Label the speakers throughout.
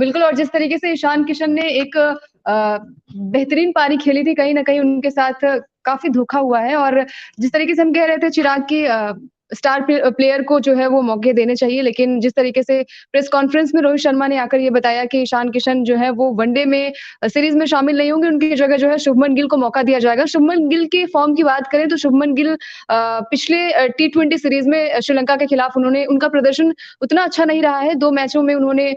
Speaker 1: बिल्कुल, और जिस तरीके से ईशान किशन ने एक बेहतरीन पारी खेली थी, कहीं न कहीं उनके साथ काफ़ी धोखा हुआ है। और जिस तरीके से हम कह रहे थे चिराग की स्टार प्लेयर को जो है वो मौके देने चाहिए, लेकिन जिस तरीके से प्रेस कॉन्फ्रेंस में रोहित शर्मा ने आकर ये बताया कि ईशान किशन जो है वो वनडे में सीरीज़ में शामिल नहीं होंगे, उनकी जगह जो है शुभमन गिल को मौका दिया जाएगा। शुभमन गिल की फ़ॉर्म की बात करें तो शुभमन गिल पिछले टी20 सीरीज़ में श्रीलंका के खिलाफ उनका प्रदर्शन उतना अच्छा नहीं रहा है। 2 मैचों में उन्होंने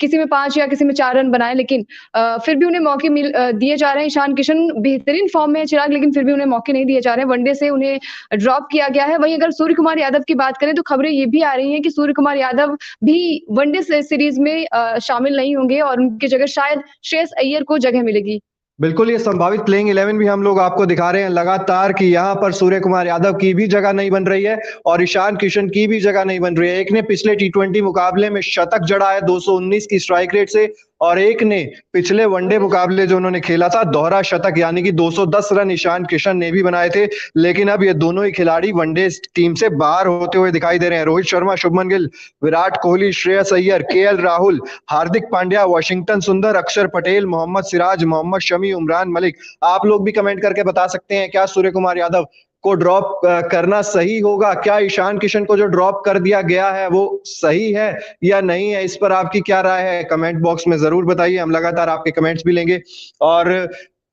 Speaker 1: किसी में 5 या किसी में 4 रन बनाए, लेकिन फिर भी उन्हें मौके दिए जा रहे हैं। ईशान किशन बेहतरीन फ़ॉर्म में है चिराग, लेकिन फिर भी उन्हें मौके नहीं दिए जा रहे हैं। वनडे से उन्हें ड्रॉप किया गया है। वहीं अगर सूर्य कुमार यादव की बात करें तो खबरें ये भी आ रही हैं कि सूर्य कुमार यादव भी वनडे से सीरीज़ में शामिल नहीं होंगे और उनकी जगह शायद श्रेयस अय्यर को जगह मिलेगी।
Speaker 2: बिल्कुल, ये संभावित प्लेइंग 11 भी हम लोग आपको दिखा रहे हैं लगातार कि यहाँ पर सूर्य कुमार यादव की भी जगह नहीं बन रही है और ईशान किशन की भी जगह नहीं बन रही है। एक ने पिछले टी20 मुकाबले में शतक जड़ा है 219 की स्ट्राइक रेट से, और एक ने पिछले वनडे मुकाबले जो उन्होंने खेला था दोहरा शतक यानी कि 210 रन ईशान किशन ने भी बनाए थे। लेकिन अब ये दोनों ही खिलाड़ी वनडे टीम से बाहर होते हुए दिखाई दे रहे हैं। रोहित शर्मा, शुभमन गिल, विराट कोहली, श्रेयस अय्यर, केएल राहुल, हार्दिक पांड्या, वाशिंगटन सुंदर, अक्षर पटेल, मोहम्मद सिराज, मोहम्मद शमी, उमरान मलिक। आप लोग भी कमेंट करके बता सकते हैं, क्या सूर्य कुमार यादव को ड्रॉप करना सही होगा? क्या ईशान किशन को जो ड्रॉप कर दिया गया है वो सही है या नहीं है? इस पर आपकी क्या राय है? कमेंट बॉक्स में जरूर बताइए, हम लगातार आपके कमेंट्स भी लेंगे। और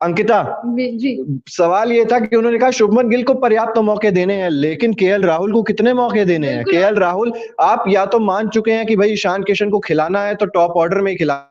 Speaker 2: अंकिता,
Speaker 1: जी।
Speaker 2: सवाल ये था कि उन्होंने कहा शुभमन गिल को पर्याप्त तो मौके देने हैं, लेकिन केएल राहुल को कितने मौके देने हैं? केएल राहुल, आप या तो मान चुके हैं कि भाई ईशान किशन को खिलाना है तो टॉप ऑर्डर में ही खिला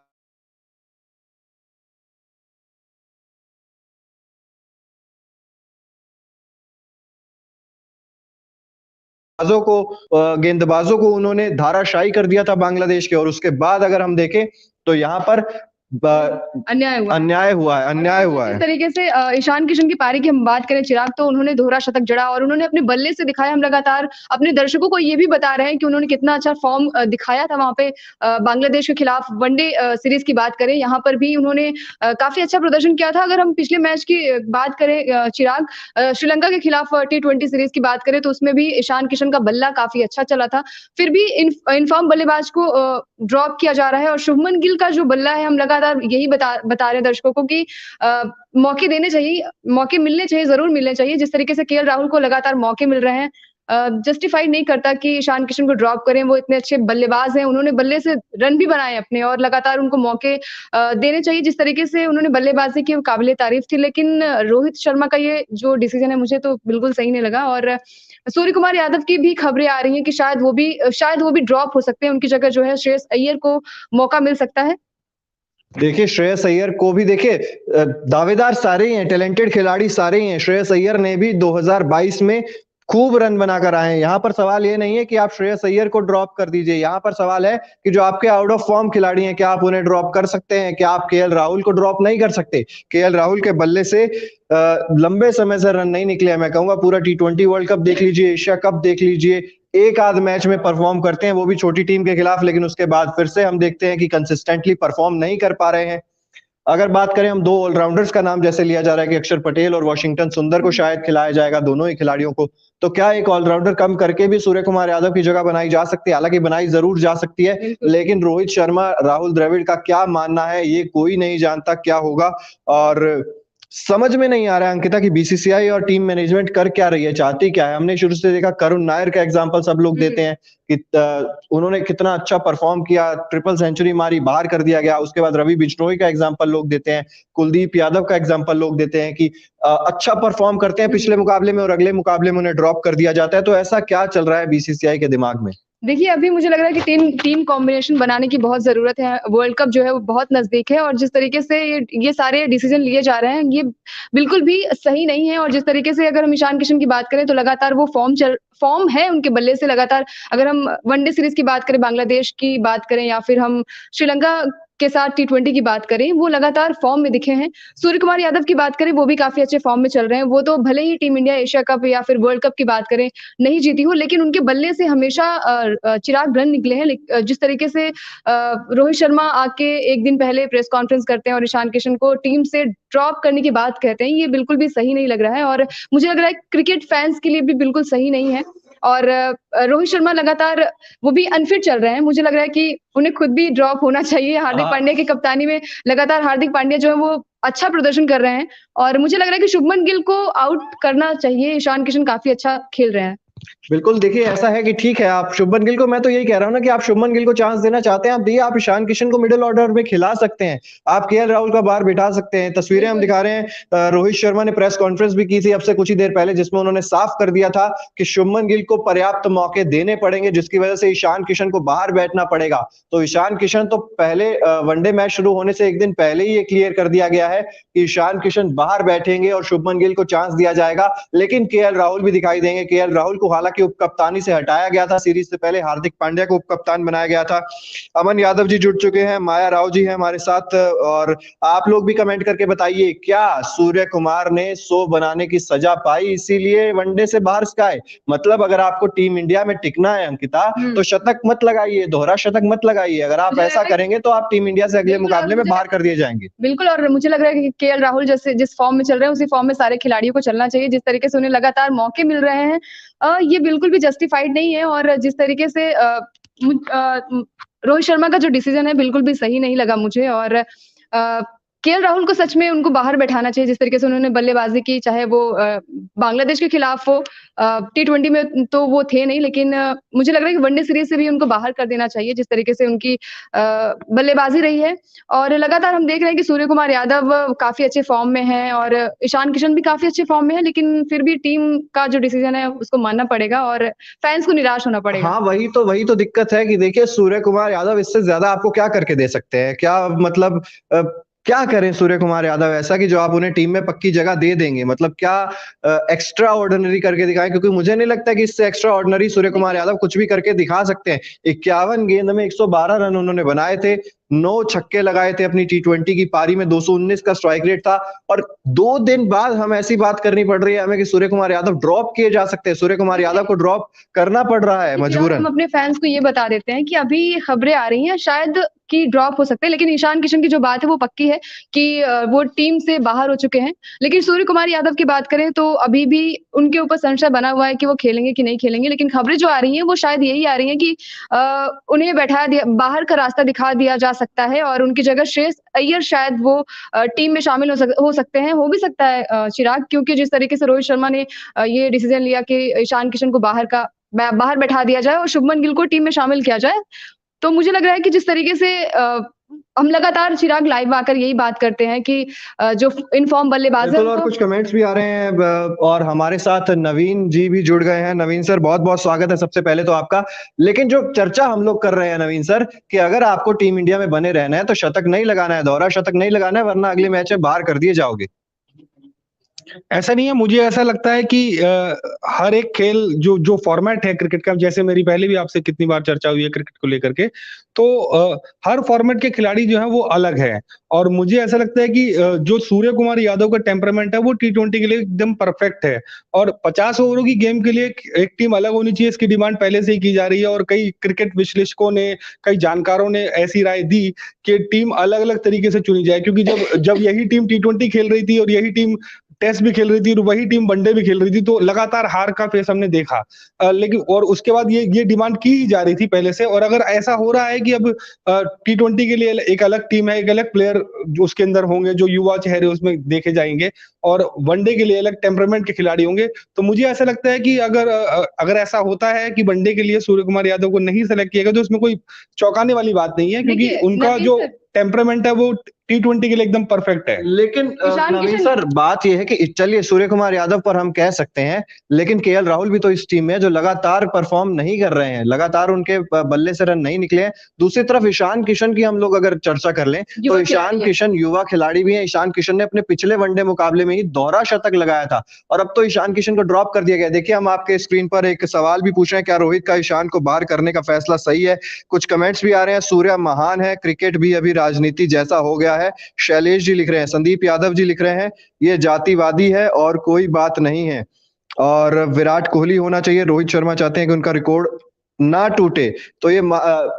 Speaker 2: गेंदबाजों को उन्होंने धाराशायी कर दिया था बांग्लादेश के, और उसके बाद अगर हम देखें तो यहाँ पर अन्याय हुआ है।
Speaker 1: इस तरीके से ईशान किशन की पारी की हम बात करें चिराग, तो उन्होंने दोहरा शतक जड़ा और उन्होंने अपने बल्ले से दिखाया। हम लगातार अपने दर्शकों को ये भी बता रहे हैं कि उन्होंने कितना अच्छा फॉर्म दिखाया था वहाँ पे बांग्लादेश के खिलाफ वनडे सीरीज की बात करें, यहाँ पर भी उन्होंने काफी अच्छा प्रदर्शन किया था। अगर हम पिछले मैच की बात करें चिराग, श्रीलंका के खिलाफ टी20 सीरीज की बात करें तो उसमें भी ईशान किशन का बल्ला काफी अच्छा चला था। फिर भी इनफॉर्म बल्लेबाज को ड्रॉप किया जा रहा है और शुभमन गिल का जो बल्ला है, हम लगातार यही बता रहे हैं दर्शकों को कि मौके देने चाहिए, मौके मिलने चाहिए, ज़रूर मिलने चाहिए। जिस तरीके से केएल राहुल को लगातार मौके मिल रहे हैं, जस्टिफाई नहीं करता कि ईशान किशन को ड्रॉप करें। वो इतने अच्छे बल्लेबाज हैं, उन्होंने बल्ले से रन भी बनाए अपने और लगातार उनको मौके देने चाहिए। जिस तरीके से उन्होंने बल्लेबाजी की वो काबिल-ए-तारीफ़ थी, लेकिन रोहित शर्मा का ये जो डिसीजन है मुझे तो बिल्कुल सही नहीं लगा। और सूर्य कुमार यादव की भी खबरें आ रही हैं कि शायद वो भी ड्रॉप हो सकते हैं। उनकी जगह जो है श्रेयस अय्यर को मौका मिल सकता है।
Speaker 2: देखिए, श्रेयस अय्यर को भी देखिए, दावेदार सारे ही हैं, टैलेंटेड खिलाड़ी सारे ही हैं। श्रेयस अय्यर ने भी 2022 में खूब रन बनाकर आए हैं। यहाँ पर सवाल ये नहीं है कि आप श्रेयस अय्यर को ड्रॉप कर दीजिए, यहाँ पर सवाल है कि जो आपके आउट ऑफ फॉर्म खिलाड़ी हैं, क्या आप उन्हें ड्रॉप कर सकते हैं? क्या आप केएल राहुल को ड्रॉप नहीं कर सकते? केएल राहुल के बल्ले से लंबे समय से रन नहीं निकले। मैं कहूंगा पूरा टी20 वर्ल्ड कप देख लीजिए, एशिया कप देख लीजिए, एक आध मैच में परफॉर्म करते हैं, वो भी छोटी टीम के खिलाफ, लेकिन उसके बाद फिर से हम देखते हैं कि कंसिस्टेंटली परफॉर्म नहीं कर पा रहे हैं। अगर बात करें हम दो ऑलराउंडर्स का नाम जैसे लिया जा रहा है कि अक्षर पटेल और वाशिंगटन सुंदर को शायद खिलाया जाएगा, दोनों ही खिलाड़ियों को, तो क्या एक ऑलराउंडर कम करके भी सूर्य कुमार यादव की जगह बनाई जा सकती है? हालांकि बनाई जरूर जा सकती है, लेकिन रोहित शर्मा, राहुल द्रविड़ का क्या मानना है ये कोई नहीं जानता क्या होगा। और समझ में नहीं आ रहा है अंकिता कि बीसीसीआई और टीम मैनेजमेंट कर क्या रही है, चाहती क्या है। हमने शुरू से देखा, करुण नायर का एग्जांपल सब लोग देते हैं कि उन्होंने कितना अच्छा परफॉर्म किया, ट्रिपल सेंचुरी मारी, बाहर कर दिया गया। उसके बाद रवि बिश्नोई का एग्जांपल लोग देते हैं, कुलदीप यादव का एग्जांपल लोग देते हैं कि अच्छा परफॉर्म करते हैं पिछले मुकाबले में और अगले मुकाबले में उन्हें ड्रॉप कर दिया जाता है। तो ऐसा क्या चल रहा है बीसीसीआई के दिमाग में?
Speaker 1: देखिए, अभी मुझे लग रहा है कि टीम कॉम्बिनेशन बनाने की बहुत ज़रूरत है। वर्ल्ड कप जो है वो बहुत नज़दीक है और जिस तरीके से ये सारे डिसीज़न लिए जा रहे हैं, ये बिल्कुल भी सही नहीं है। और जिस तरीके से अगर हम ईशान किशन की बात करें तो लगातार वो फॉर्म है उनके बल्ले से लगातार। अगर हम वनडे सीरीज़ की बात करें, बांग्लादेश की बात करें या फिर हम श्रीलंका के साथ टी20 की बात करें, वो लगातार फॉर्म में दिखे हैं। सूर्य कुमार यादव की बात करें, वो भी काफ़ी अच्छे फॉर्म में चल रहे हैं। वो तो भले ही टीम इंडिया एशिया कप या फिर वर्ल्ड कप की बात करें, नहीं जीती हो, लेकिन उनके बल्ले से हमेशा चिराग रन निकले हैं। जिस तरीके से रोहित शर्मा आके एक दिन पहले प्रेस कॉन्फ्रेंस करते हैं और ईशान किशन को टीम से ड्रॉप करने की बात कहते हैं, ये बिल्कुल भी सही नहीं लग रहा है और मुझे लग रहा है क्रिकेट फैंस के लिए भी बिल्कुल सही नहीं है। और रोहित शर्मा लगातार वो भी अनफिट चल रहे हैं। मुझे लग रहा है कि उन्हें खुद भी ड्रॉप होना चाहिए। हार्दिक
Speaker 2: हाँ।
Speaker 1: पांड्या की कप्तानी में लगातार हार्दिक पांड्या जो है वो अच्छा प्रदर्शन कर रहे हैं और मुझे लग रहा है कि शुभमन गिल को आउट करना चाहिए। ईशान किशन काफ़ी अच्छा खेल रहे हैं।
Speaker 2: बिल्कुल, देखिए ऐसा है कि ठीक है, आप शुभमन गिल को, मैं तो यही कह रहा हूँ ना कि आप शुभमन गिल को चांस देना चाहते हैं, आप दिए, आप ईशान किशन को मिडल ऑर्डर में खिला सकते हैं। आप केएल राहुल का बाहर बिठा सकते हैं। तस्वीरें हम दिखा रहे हैं, रोहित शर्मा ने प्रेस कॉन्फ्रेंस भी की थी अब से कुछ ही देर पहले, जिसमें उन्होंने साफ कर दिया था कि शुभमन गिल को पर्याप्त मौके देने पड़ेंगे, जिसकी वजह से ईशान किशन को बाहर बैठना पड़ेगा। तो ईशान किशन तो पहले वनडे मैच शुरू होने से एक दिन पहले ही ये क्लियर कर दिया गया है कि ईशान किशन बाहर बैठेंगे और शुभमन गिल को चांस दिया जाएगा। लेकिन केएल राहुल भी दिखाई देंगे। केएल राहुल को हालांकि उपकप्तानी से हटाया गया था सीरीज से पहले, हार्दिक पांड्या को उपकप्तान बनाया गया था। अमन यादव जी जुड़ चुके हैं, माया राव जी हैं हमारे साथ, और आप लोग भी कमेंट करके बताइए, क्या सूर्य कुमार ने 100 बनाने की सजा पाई इसीलिए वनडे से बाहर स्काई? मतलब अगर आपको टीम इंडिया में टिकना है अंकिता, तो शतक मत लगाइए, दोहरा शतक मत लगाइए। अगर आप ऐसा करेंगे तो आप टीम इंडिया से अगले मुकाबले में बाहर कर दिए जाएंगे।
Speaker 1: बिल्कुल, और मुझे लग रहा है कि केएल राहुल जैसे जिस फॉर्म में चल रहे हैं उसी फॉर्म में सारे खिलाड़ियों को चलना चाहिए। जिस तरीके से उन्हें लगातार मौके मिल रहे हैं, ये बिल्कुल भी जस्टिफाइड नहीं है और जिस तरीके से रोहित शर्मा का जो डिसीजन है बिल्कुल भी सही नहीं लगा मुझे और केएल राहुल को सच में उनको बाहर बैठाना चाहिए। जिस तरीके से उन्होंने बल्लेबाजी की, चाहे वो बांग्लादेश के खिलाफ हो, टी20 में तो वो थे नहीं, लेकिन मुझे लग रहा है कि वनडे सीरीज से भी उनको बाहर कर देना चाहिए। जिस तरीके से उनकी बल्लेबाजी रही है और लगातार हम देख रहे हैं कि सूर्य कुमार यादव काफ़ी अच्छे फॉर्म में हैं और ईशान किशन भी काफ़ी अच्छे फॉर्म में है, लेकिन फिर भी टीम का जो डिसीजन है उसको मानना पड़ेगा और फैंस को निराश होना पड़ेगा।
Speaker 2: हाँ, वही तो दिक्कत है कि देखिए सूर्य कुमार यादव इससे ज्यादा आपको क्या करके दे सकते हैं? क्या मतलब क्या करें सूर्य कुमार यादव ऐसा कि जो आप उन्हें टीम में पक्की जगह दे देंगे? मतलब क्या एक्स्ट्रा ऑर्डिनरी करके दिखाएं? क्योंकि मुझे नहीं लगता कि इससे एक्स्ट्रा ऑर्डिनरी सूर्य कुमार यादव कुछ भी करके दिखा सकते हैं। 51 गेंद में 112 रन उन्होंने बनाए थे, 9 छक्के लगाए थे अपनी टी20 की पारी में, 219 का स्ट्राइक रेट था और 2 दिन बाद हम ऐसी बात करनी पड़ रही है हमें कि सूर्य कुमार यादव ड्रॉप किए जा सकते हैं। सूर्य कुमार यादव को ड्रॉप करना पड़ रहा है मजबूरन।
Speaker 1: हम अपने फैंस को ये बता देते हैं कि अभी खबरें आ रही हैं शायद कि ड्रॉप हो सकते हैं, लेकिन ईशान किशन की जो बात है वो पक्की है कि वो टीम से बाहर हो चुके हैं। लेकिन सूर्य कुमार यादव की बात करें तो अभी भी उनके ऊपर संशय बना हुआ है कि वो खेलेंगे कि नहीं खेलेंगे। लेकिन खबरें जो आ रही हैं वो शायद यही आ रही हैं कि उन्हें बैठा दिया, बाहर का रास्ता दिखा दिया जा सकता है और उनकी जगह श्रेयस अय्यर शायद वो टीम में शामिल हो सकते हैं। हो भी सकता है चिराग, क्योंकि जिस तरीके से रोहित शर्मा ने ये डिसीजन लिया कि ईशान किशन को बाहर बैठा दिया जाए और शुभमन गिल को टीम में शामिल किया जाए। तो मुझे लग रहा है कि जिस तरीके से हम लगातार चिराग लाइव आकर यही बात करते हैं कि जो इन फॉर्म बल्लेबाज है
Speaker 2: और कुछ कमेंट्स भी आ रहे हैं और हमारे साथ नवीन जी भी जुड़ गए हैं। नवीन सर, बहुत बहुत स्वागत है सबसे पहले तो आपका। लेकिन जो चर्चा हम लोग कर रहे हैं नवीन सर, कि अगर आपको टीम इंडिया में बने रहना है तो शतक नहीं लगाना है, दोहरा शतक नहीं लगाना है, वरना अगले मैच में बाहर कर दिए जाओगे।
Speaker 3: ऐसा नहीं है, मुझे ऐसा लगता है कि हर एक खेल जो फॉर्मेट है क्रिकेट का, जैसे मेरी पहले भी आपसे कितनी बार चर्चा हुई है क्रिकेट को लेकर के, तो हर फॉर्मेट के खिलाड़ी जो है वो अलग है और मुझे ऐसा लगता है कि जो सूर्य कुमार यादव का टेम्परामेंट है वो टी20 के लिए एकदम परफेक्ट है और 50 ओवरों की गेम के लिए एक टीम अलग होनी चाहिए, इसकी डिमांड पहले से ही की जा रही है और कई क्रिकेट विश्लेषकों ने, कई जानकारों ने ऐसी राय दी कि टीम अलग अलग तरीके से चुनी जाए, क्योंकि जब यही टीम टी20 खेल रही थी और यही टीम टेस्ट भी खेल रही थी और वही टीम वनडे भी खेल रही थी, तो लगातार हार का फेस हमने देखा। लेकिन और उसके बाद ये डिमांड की ही जा रही थी पहले से, और अगर ऐसा हो रहा है कि अब टी20 के लिए एक अलग टीम है, एक अलग प्लेयर जो उसके अंदर होंगे, जो युवा चेहरे उसमें देखे जाएंगे और वनडे के लिए अलग टेम्परामेंट के खिलाड़ी होंगे, तो मुझे ऐसा लगता है कि अगर ऐसा होता है कि वनडे के लिए सूर्य कुमार यादव को नहीं सेलेक्ट किया गया तो इसमें कोई चौंकाने वाली बात नहीं है, क्योंकि उनका जो टेम्परामेंट है वो टी20 के लिए एकदम परफेक्ट है।
Speaker 2: लेकिन नवीन सर, बात यह है कि चलिए सूर्य कुमार यादव पर हम कह सकते हैं, लेकिन केएल राहुल भी तो इस टीम में है जो लगातार परफॉर्म नहीं कर रहे हैं, लगातार उनके बल्ले से रन नहीं निकले हैं। दूसरी तरफ ईशान किशन की हम लोग अगर चर्चा कर लें तो ईशान किशन युवा खिलाड़ी भी है। ईशान किशन ने अपने पिछले वनडे मुकाबले में ही दोहरा शतक लगाया था और अब तो ईशान किशन को ड्रॉप कर दिया गया। देखिए, हम आपके स्क्रीन पर एक सवाल भी पूछ रहे हैं, क्या रोहित का ईशान को बाहर करने का फैसला सही है? कुछ कमेंट्स भी आ रहे हैं, सूर्य महान है, क्रिकेट भी अभी राजनीति जैसा हो गया है। शैलेश जी लिख रहे हैं, संदीप यादव जी लिख रहे हैं, ये जातिवादी है और कोई बात नहीं है, और विराट कोहली होना चाहिए। रोहित शर्मा चाहते हैं कि उनका रिकॉर्ड ना टूटे। तो ये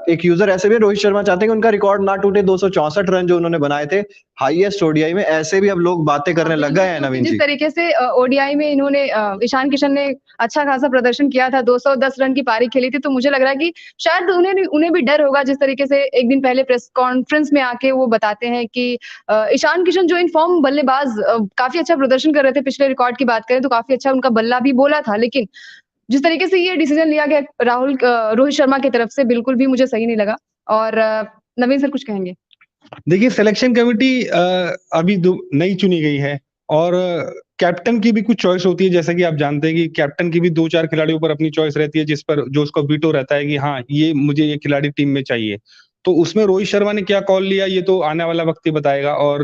Speaker 2: एक यूजर ऐसे भी रोहित शर्मा चाहते हैं कि उनका रिकॉर्ड ना टूटे, 264 रन जो उन्होंने बनाए थे हाईएस्ट ओडीआई में, ऐसे भी अब लोग बातें करने लग गए हैं नवीन जी।
Speaker 1: जिस तरीके से ओडीआई में इन्होंने ईशान किशन ने अच्छा खासा प्रदर्शन किया था, 210 रन की पारी खेली थी, तो मुझे लग रहा है कि शायद उन्हें भी डर होगा। जिस तरीके से एक दिन पहले प्रेस कॉन्फ्रेंस में आके वो बताते हैं कि ईशान किशन जो इन फॉर्म बल्लेबाज काफी अच्छा प्रदर्शन कर रहे थे, पिछले रिकॉर्ड की बात करें तो काफी अच्छा उनका बल्ला भी बोला था, लेकिन जिस तरीके से ये डिसीजन लिया गया रोहित शर्मा की तरफ से, बिल्कुल भी मुझे सही नहीं लगा। और नवीन सर कुछ कहेंगे?
Speaker 3: देखिए, सिलेक्शन कमेटी अभी नई चुनी गई है और कैप्टन की भी कुछ चॉइस होती है। जैसा कि आप जानते हैं कि कैप्टन की भी 2-4 खिलाड़ियों पर अपनी चॉइस रहती है, जिस पर जो उसका वीटो रहता है कि हाँ, ये खिलाड़ी टीम में चाहिए। तो उसमें रोहित शर्मा ने क्या कॉल लिया, ये तो आने वाला वक्त ही बताएगा। और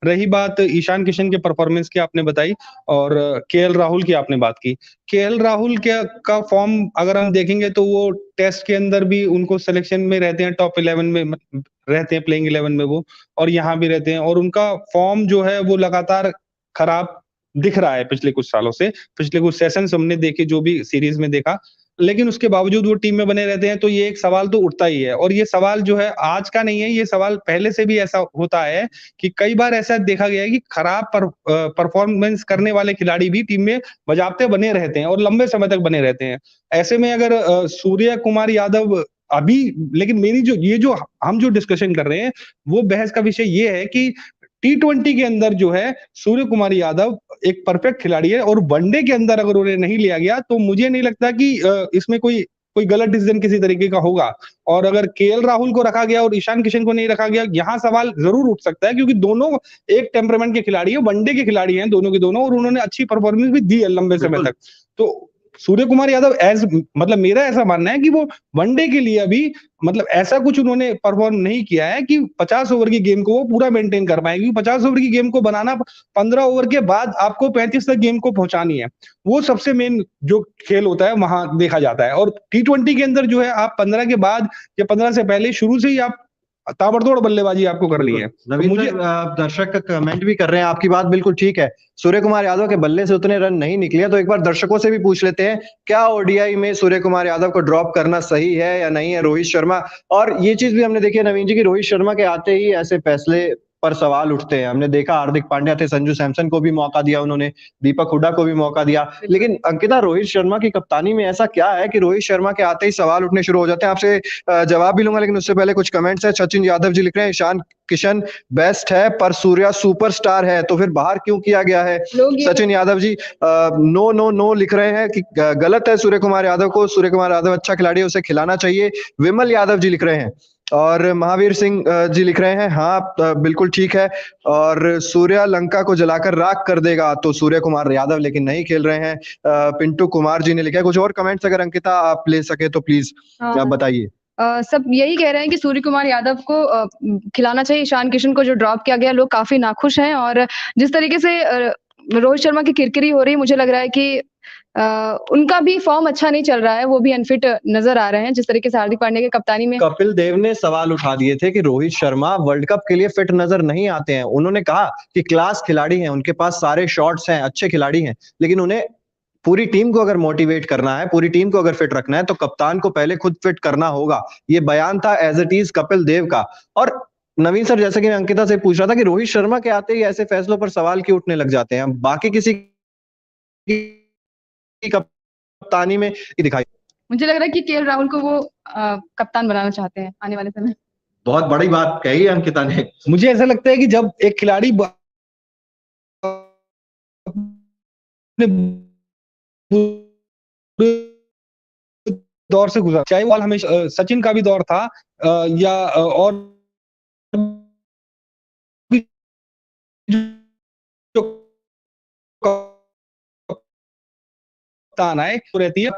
Speaker 3: रही बात ईशान किशन के परफॉर्मेंस की, आपने बताई, और केएल राहुल की आपने बात की। केएल राहुल का फॉर्म अगर हम देखेंगे तो वो टेस्ट के अंदर भी उनको सिलेक्शन में रहते हैं, टॉप 11 में रहते हैं, प्लेइंग 11 में वो, और यहाँ भी रहते हैं। और उनका फॉर्म जो है वो लगातार खराब दिख रहा है पिछले कुछ सालों से। पिछले कुछ सेशंस हमने देखे, जो भी सीरीज में देखा, लेकिन उसके बावजूद वो टीम में बने रहते हैं। तो ये एक सवाल तो उठता ही है, और ये सवाल जो है आज का नहीं है, ये सवाल पहले से भी ऐसा होता है कि कई बार ऐसा देखा गया है कि खराब परफॉर्मेंस करने वाले खिलाड़ी भी टीम में बजाबते बने रहते हैं और लंबे समय तक बने रहते हैं। ऐसे में अगर सूर्य कुमार यादव अभी, लेकिन मेरी जो हम जो डिस्कशन कर रहे हैं, वो बहस का विषय ये है कि T20 के अंदर जो है सूर्य कुमार यादव एक परफेक्ट खिलाड़ी है, और वनडे के अंदर अगर उन्हें नहीं लिया गया तो मुझे नहीं लगता कि इसमें कोई गलत डिसीजन किसी तरीके का होगा। और अगर केएल राहुल को रखा गया और ईशान किशन को नहीं रखा गया, यहाँ सवाल जरूर उठ सकता है, क्योंकि दोनों एक टेम्परामेंट के खिलाड़ी है, वनडे के खिलाड़ी हैं दोनों के दोनों, और उन्होंने अच्छी परफॉर्मेंस भी दी है लंबे समय तक। तो सूर्य कुमार यादव मतलब मेरा ऐसा मानना है कि वो वनडे के लिए अभी मतलब ऐसा कुछ उन्होंने परफॉर्म नहीं किया है कि 50 ओवर की गेम को वो पूरा मेंटेन कर पाएंगे। 50 ओवर की गेम को बनाना 15 ओवर के बाद आपको 35 तक गेम को पहुंचानी है, वो सबसे मेन जो खेल होता है वहां देखा जाता है। और T20 के अंदर जो है आप 15 के बाद या 15 से पहले शुरू से ही आप ताबड़तोड़ बल्लेबाजी आपको करनी है।
Speaker 2: नवीन, मुझे दर्शक का कमेंट भी कर रहे हैं, आपकी बात बिल्कुल ठीक है, सूर्य कुमार यादव के बल्ले से उतने रन नहीं निकले। तो एक बार दर्शकों से भी पूछ लेते हैं, क्या ओडीआई में सूर्य कुमार यादव को ड्रॉप करना सही है या नहीं है रोहित शर्मा? और ये चीज भी हमने देखी है नवीन जी की, रोहित शर्मा के आते ही ऐसे फैसले पर सवाल उठते हैं। हमने देखा हार्दिक पांड्या थे, संजू सैमसन को भी मौका दिया उन्होंने, दीपक हुड्डा को भी मौका दिया, लेकिन अंकिता रोहित शर्मा की कप्तानी में ऐसा क्या है कि रोहित शर्मा के आते ही सवाल उठने शुरू हो जाते हैं? आपसे जवाब भी लूंगा, लेकिन उससे पहले कुछ कमेंट्स है। सचिन यादव जी लिख रहे हैं, ईशान किशन बेस्ट है पर सूर्या सुपरस्टार है, तो फिर बाहर क्यों किया गया है? Sachin Yadav ji no no no लिख रहे हैं कि गलत है सूर्य कुमार यादव को, सूर्य कुमार यादव अच्छा खिलाड़ी है, उसे खिलाना चाहिए। विमल यादव जी लिख रहे हैं, और महावीर सिंह जी लिख रहे हैं, हाँ बिल्कुल ठीक है, और सूर्या लंका को जलाकर राख कर देगा, तो सूर्य कुमार यादव लेकिन नहीं खेल रहे हैं। पिंटू कुमार जी ने लिखा है। कुछ और कमेंट्स अगर अंकिता आप ले सके तो प्लीज आप बताइए।
Speaker 1: सब यही कह रहे हैं कि सूर्य कुमार यादव को खिलाना चाहिए, ईशान किशन को जो ड्रॉप किया गया, लोग काफी नाखुश हैं। और जिस तरीके से रोहित शर्मा की किरकिरी हो रही है, मुझे लग रहा है कि उनका भी फॉर्म अच्छा नहीं चल रहा है, वो भी अनफिट नजर आ रहे हैं। जिस तरीके से हार्दिक पांड्या के कप्तानी में
Speaker 2: कपिल देव ने सवाल उठा दिए थे कि रोहित शर्मा वर्ल्ड कप के लिए फिट नजर नहीं आते हैं। उन्होंने कहा कि क्लास खिलाड़ी हैं, उनके पास सारे शॉट्स हैं, अच्छे खिलाड़ी हैं, लेकिन उन्हें पूरी टीम को अगर मोटिवेट करना है, पूरी टीम को अगर फिट रखना है, तो कप्तान को पहले खुद फिट करना होगा। ये बयान था as it is Kapil Dev का। और नवीन सर, जैसे कि मैं अंकिता से पूछ रहा था कि रोहित शर्मा के आते ही ऐसे फैसलों पर सवाल क्यों उठने लग जाते हैं, बाकी किसी की कप्तानी में दिखाई?
Speaker 1: मुझे लग रहा है कि केएल राहुल को वो कप्तान बनाना चाहते हैं आने वाले समय।
Speaker 2: बहुत बड़ी बात कही है अंकिता ने।
Speaker 3: मुझे ऐसा लगता है कि जब एक खिलाड़ी दौर से गुजरा, चाहे वो हमेशा सचिन का भी दौर था या और जो कप्तान आए तो रहती है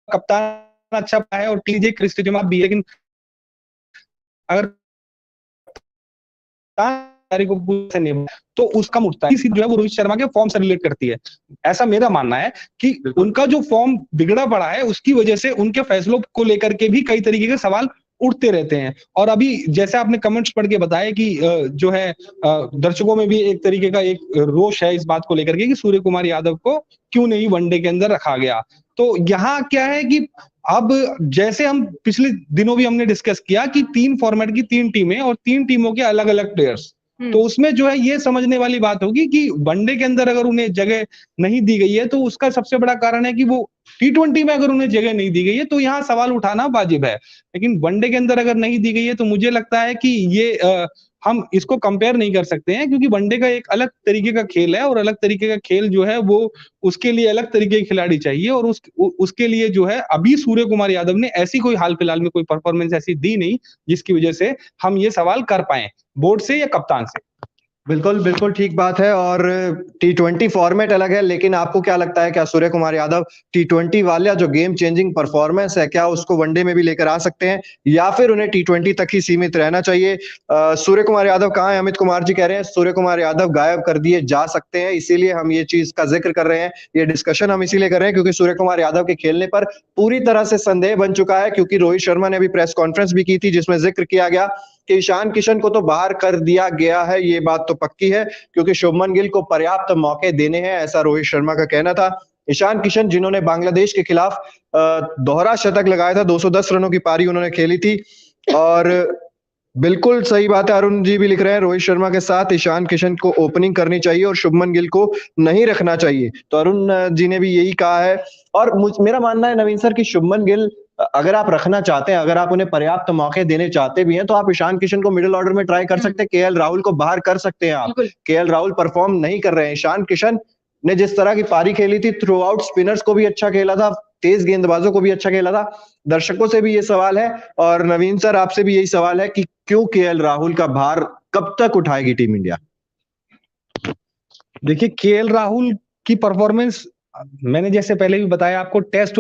Speaker 3: कप्तान अच्छा है और टीजे क्रिस्टियनो भी, लेकिन अगर को नहीं तो उसका उठता है, जो है वो रोहित शर्मा के फॉर्म से रिलेट करती है। ऐसा मेरा मानना है कि उनका जो फॉर्म बिगड़ा पड़ा है, उसकी वजह से उनके फैसलों को लेकर के भी कई तरीके के सवाल उठते रहते हैं। और अभी जैसे आपने कमेंट्स पढ़ के बताया कि जो है दर्शकों में भी एक तरीके का एक रोष है इस बात को लेकर के कि सूर्य कुमार यादव को क्यों नहीं वनडे के अंदर रखा गया। तो यहाँ क्या है कि अब जैसे हम पिछले दिनों भी हमने डिस्कस किया कि 3 फॉर्मेट की 3 टीमें और 3 टीमों के अलग-अलग प्लेयर्स। तो उसमें जो है ये समझने वाली बात होगी कि वनडे के अंदर अगर उन्हें जगह नहीं दी गई है तो उसका सबसे बड़ा कारण है कि वो टी20 में अगर उन्हें जगह नहीं दी गई है तो यहाँ सवाल उठाना वाजिब है। लेकिन वनडे के अंदर अगर नहीं दी गई है तो मुझे लगता है कि ये हम इसको कंपेयर नहीं कर सकते हैं, क्योंकि वनडे का एक अलग तरीके का खेल है और अलग तरीके का खेल जो है वो उसके लिए अलग तरीके के खिलाड़ी चाहिए। और उसके लिए जो है अभी सूर्य कुमार यादव ने ऐसी कोई हाल फिलहाल में कोई परफॉर्मेंस ऐसी दी नहीं जिसकी वजह से हम ये सवाल कर पाए बोर्ड से या कप्तान से।
Speaker 2: बिल्कुल, बिल्कुल ठीक बात है। और टी20 फॉर्मेट अलग है, लेकिन आपको क्या लगता है, क्या सूर्य कुमार यादव टी20 वाला जो गेम चेंजिंग परफॉर्मेंस है, क्या उसको वनडे में भी लेकर आ सकते हैं या फिर उन्हें टी20 तक ही सीमित रहना चाहिए? सूर्य कुमार यादव कहाँ है? अमित कुमार जी कह रहे हैं सूर्य कुमार यादव गायब कर दिए जा सकते हैं, इसीलिए हम ये चीज का जिक्र कर रहे हैं। ये डिस्कशन हम इसीलिए कर रहे हैं क्योंकि सूर्य कुमार यादव के खेलने पर पूरी तरह से संदेह बन चुका है, क्योंकि रोहित शर्मा ने अभी प्रेस कॉन्फ्रेंस भी की थी जिसमें जिक्र किया गया कि ईशान किशन को तो बाहर कर दिया गया है, ये बात तो पक्की है, क्योंकि शुभमन गिल को पर्याप्त मौके देने हैं, ऐसा रोहित शर्मा का कहना था। ईशान किशन जिन्होंने बांग्लादेश के खिलाफ दोहरा शतक लगाया था, 210 रनों की पारी उन्होंने खेली थी। और बिल्कुल सही बात है, अरुण जी भी लिख रहे हैं रोहित शर्मा के साथ ईशान किशन को ओपनिंग करनी चाहिए और शुभमन गिल को नहीं रखना चाहिए। तो अरुण जी ने भी यही कहा है। और मेरा मानना है नवीन सर कि शुभमन गिल अगर आप रखना चाहते हैं, अगर आप उन्हें पर्याप्त मौके देने चाहते भी हैं, तो आप ईशान किशन को मिडिल ऑर्डर में ट्राई कर सकते हैं, केएल राहुल को बाहर कर सकते हैं आप। केएल राहुल परफॉर्म नहीं कर रहे हैं। ईशान किशन ने जिस तरह की पारी खेली थी, थ्रू आउट स्पिनर्स को भी अच्छा खेला था, तेज गेंदबाजों को भी अच्छा खेला था। दर्शकों से भी ये सवाल है और नवीन सर आपसे भी यही सवाल है कि क्यों केएल राहुल का भार कब तक उठाएगी टीम इंडिया?
Speaker 3: देखिए, केएल राहुल की परफॉर्मेंस मैंने जैसे पहले भी बताया आपको, टेस्ट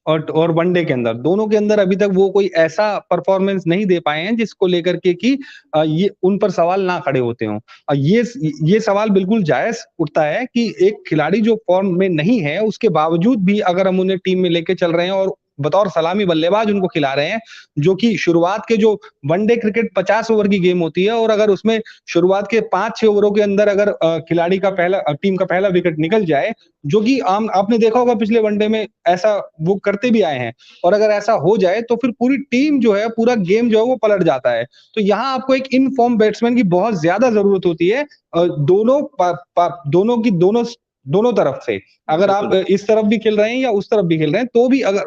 Speaker 3: और वनडे के अंदर दोनों के अंदर अभी तक वो कोई ऐसा परफॉर्मेंस नहीं दे पाए हैं जिसको लेकर के कि ये उन पर सवाल ना खड़े होते हों। ये सवाल बिल्कुल जायज उठता है कि एक खिलाड़ी जो फॉर्म में नहीं है उसके बावजूद भी अगर हम उन्हें टीम में लेके चल रहे हैं और बतौर सलामी बल्लेबाज उनको खिला रहे हैं, जो कि शुरुआत के जो वनडे क्रिकेट 50 ओवर की गेम होती है और अगर उसमें शुरुआत के 5-6 ओवरों के अंदर अगर खिलाड़ी का टीम का पहला विकेट निकल जाए, जो कि आपने देखा होगा पिछले वनडे में ऐसा वो करते भी आए हैं, और अगर ऐसा हो जाए तो फिर पूरी टीम जो है, पूरा गेम जो है वो पलट जाता है। तो यहाँ आपको एक इन फॉर्म बैट्समैन की बहुत ज्यादा जरूरत होती है, दोनों तरफ से। अगर आप इस तरफ भी खेल रहे हैं या उस तरफ भी खेल रहे हैं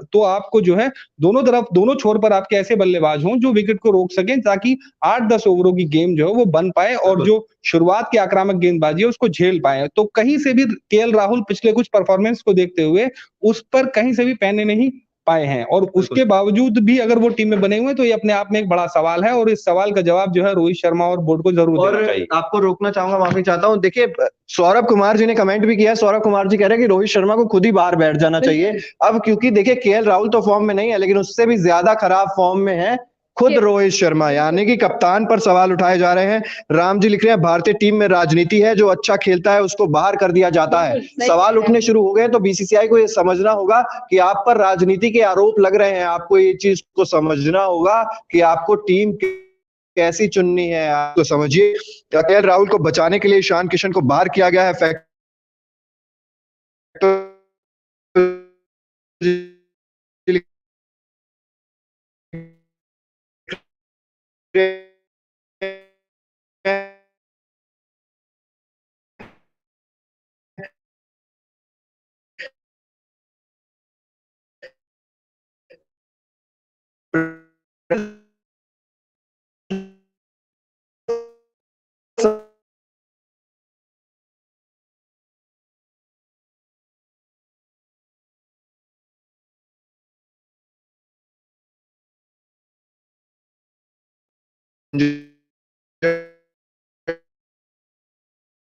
Speaker 3: तो आपको जो है दोनों छोर पर आपके ऐसे बल्लेबाज हों जो विकेट को रोक सकें, ताकि 8-10 ओवरों की गेम जो है वो बन पाए और जो शुरुआत की आक्रामक गेंदबाजी है उसको झेल पाए। तो कहीं से भी केएल राहुल पिछले कुछ परफॉर्मेंस को देखते हुए उस पर कहीं से भी पैने नहीं पाए हैं, और उसके बावजूद भी अगर वो टीम में बने हुए हैं तो ये अपने आप में एक बड़ा सवाल है और इस सवाल का जवाब जो है रोहित शर्मा और बोर्ड को जरूर देना चाहिए।
Speaker 2: आपको रोकना चाहूंगा, माफी चाहता हूं। देखिए, सौरभ कुमार जी ने कमेंट भी किया है। सौरभ कुमार जी कह रहे हैं कि रोहित शर्मा को खुद ही बाहर बैठ जाना चाहिए अब, क्योंकि देखिए केएल राहुल तो फॉर्म में नहीं है, लेकिन उससे भी ज्यादा खराब फॉर्म में है खुद रोहित शर्मा, यानी कि कप्तान पर सवाल उठाए जा रहे हैं। राम जी लिख रहे हैं भारतीय टीम में राजनीति है, जो अच्छा खेलता है उसको बाहर कर दिया जाता है। सवाल उठने शुरू हो गए तो बीसीसीआई को ये समझना होगा कि आप पर राजनीति के आरोप लग रहे हैं। आपको ये चीज को समझना होगा कि आपको टीम कैसी चुननी है, आपको समझिए। केएल राहुल को बचाने के लिए ईशान किशन को बाहर किया गया है।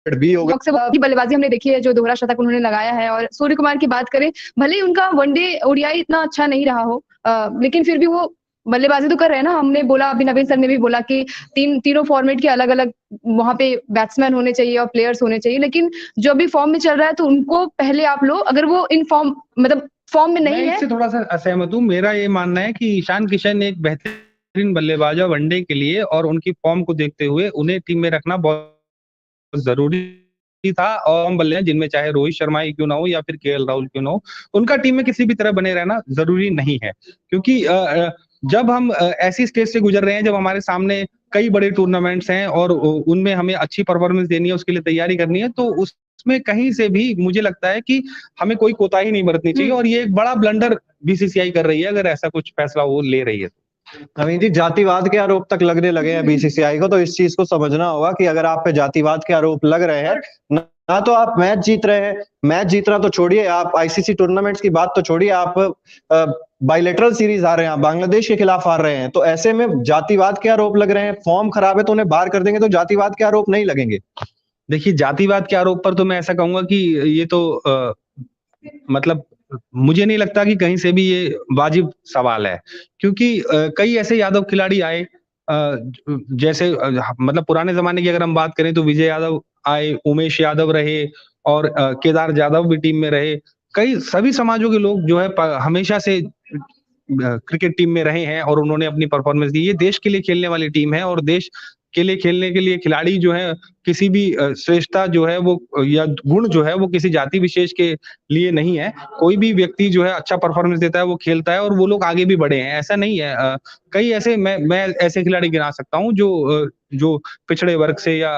Speaker 2: भी होगा।
Speaker 1: बल्लेबाजी हमने देखी है, जो दोहरा शतक उन्होंने लगाया है। और सूर्य कुमार की बात करें, भले ही उनका वनडे ओडीआई इतना अच्छा नहीं रहा हो, लेकिन फिर भी वो बल्लेबाजी तो कर रहे हैं ना। हमने बोला, अभी नवीन सर ने भी बोला कि तीनों फॉर्मेट के अलग-अलग वहां पे बैट्समैन होने चाहिए और प्लेयर्स होने चाहिए, लेकिन जो अभी फॉर्म में चल रहा है तो उनको पहले आप लो। अगर वो इन फॉर्म मतलब फॉर्म में नहीं है,
Speaker 3: इससे थोड़ा सा असहमत हूँ। मेरा ये मानना है कि ईशान किशन एक बेहतर बेहतरीन बल्लेबाज है वनडे के लिए, और उनकी फॉर्म को देखते हुए उन्हें टीम में रखना बहुत जरूरी था। और हम बल्ले हैं जिनमें चाहे रोहित शर्मा ही क्यों ना हो या फिर केएल राहुल क्यों ना हो, उनका टीम में किसी भी तरह बने रहना जरूरी नहीं है। क्योंकि जब हम ऐसी स्टेज से गुजर रहे हैं, जब हमारे सामने कई बड़े टूर्नामेंट्स हैं और उनमें हमें अच्छी परफॉर्मेंस देनी है, उसके लिए तैयारी करनी है, तो उसमें कहीं से भी मुझे लगता है कि हमें कोई कोताही नहीं बरतनी चाहिए। और ये एक बड़ा ब्लंडर बीसीसीआई कर रही है अगर ऐसा कुछ फैसला वो ले रही है।
Speaker 2: नवीन जी, जातिवाद के आरोप तक लगने लगे हैं बीसीसीआई को, तो इस चीज को समझना होगा कि अगर आप पे जातिवाद के आरोप लग रहे हैं, ना तो आप मैच जीत रहे हैं, मैच जीतना तो छोड़िए, आप आईसीसी टूर्नामेंट्स की बात तो छोड़िए, आप बायलैटरल सीरीज हार रहे हैं, आप बांग्लादेश के खिलाफ हार रहे हैं, तो ऐसे में जातिवाद के आरोप लग रहे हैं। फॉर्म खराब है तो उन्हें बाहर कर देंगे तो जातिवाद के आरोप नहीं लगेंगे।
Speaker 3: देखिए, जातिवाद के आरोप पर तो मैं ऐसा कहूंगा कि ये तो मतलब मुझे नहीं लगता कि कहीं से भी ये वाजिब सवाल है, क्योंकि कई ऐसे यादव खिलाड़ी आए, जैसे मतलब पुराने जमाने की अगर हम बात करें तो विजय यादव आए, उमेश यादव रहे, और केदार जाधव भी टीम में रहे। कई सभी समाजों के लोग जो है हमेशा से क्रिकेट टीम में रहे हैं और उन्होंने अपनी परफॉर्मेंस दी। ये देश के लिए खेलने वाली टीम है, और देश के लिए खेलने के लिए खिलाड़ी जो है किसी भी श्रेष्ठता जो है वो या गुण जो है वो किसी जाति विशेष के लिए नहीं है। कोई भी व्यक्ति जो है अच्छा परफॉर्मेंस देता है, वो खेलता है और वो लोग आगे भी बढ़े हैं, ऐसा नहीं है। कई ऐसे मैं ऐसे खिलाड़ी गिना सकता हूँ जो पिछड़े वर्ग से या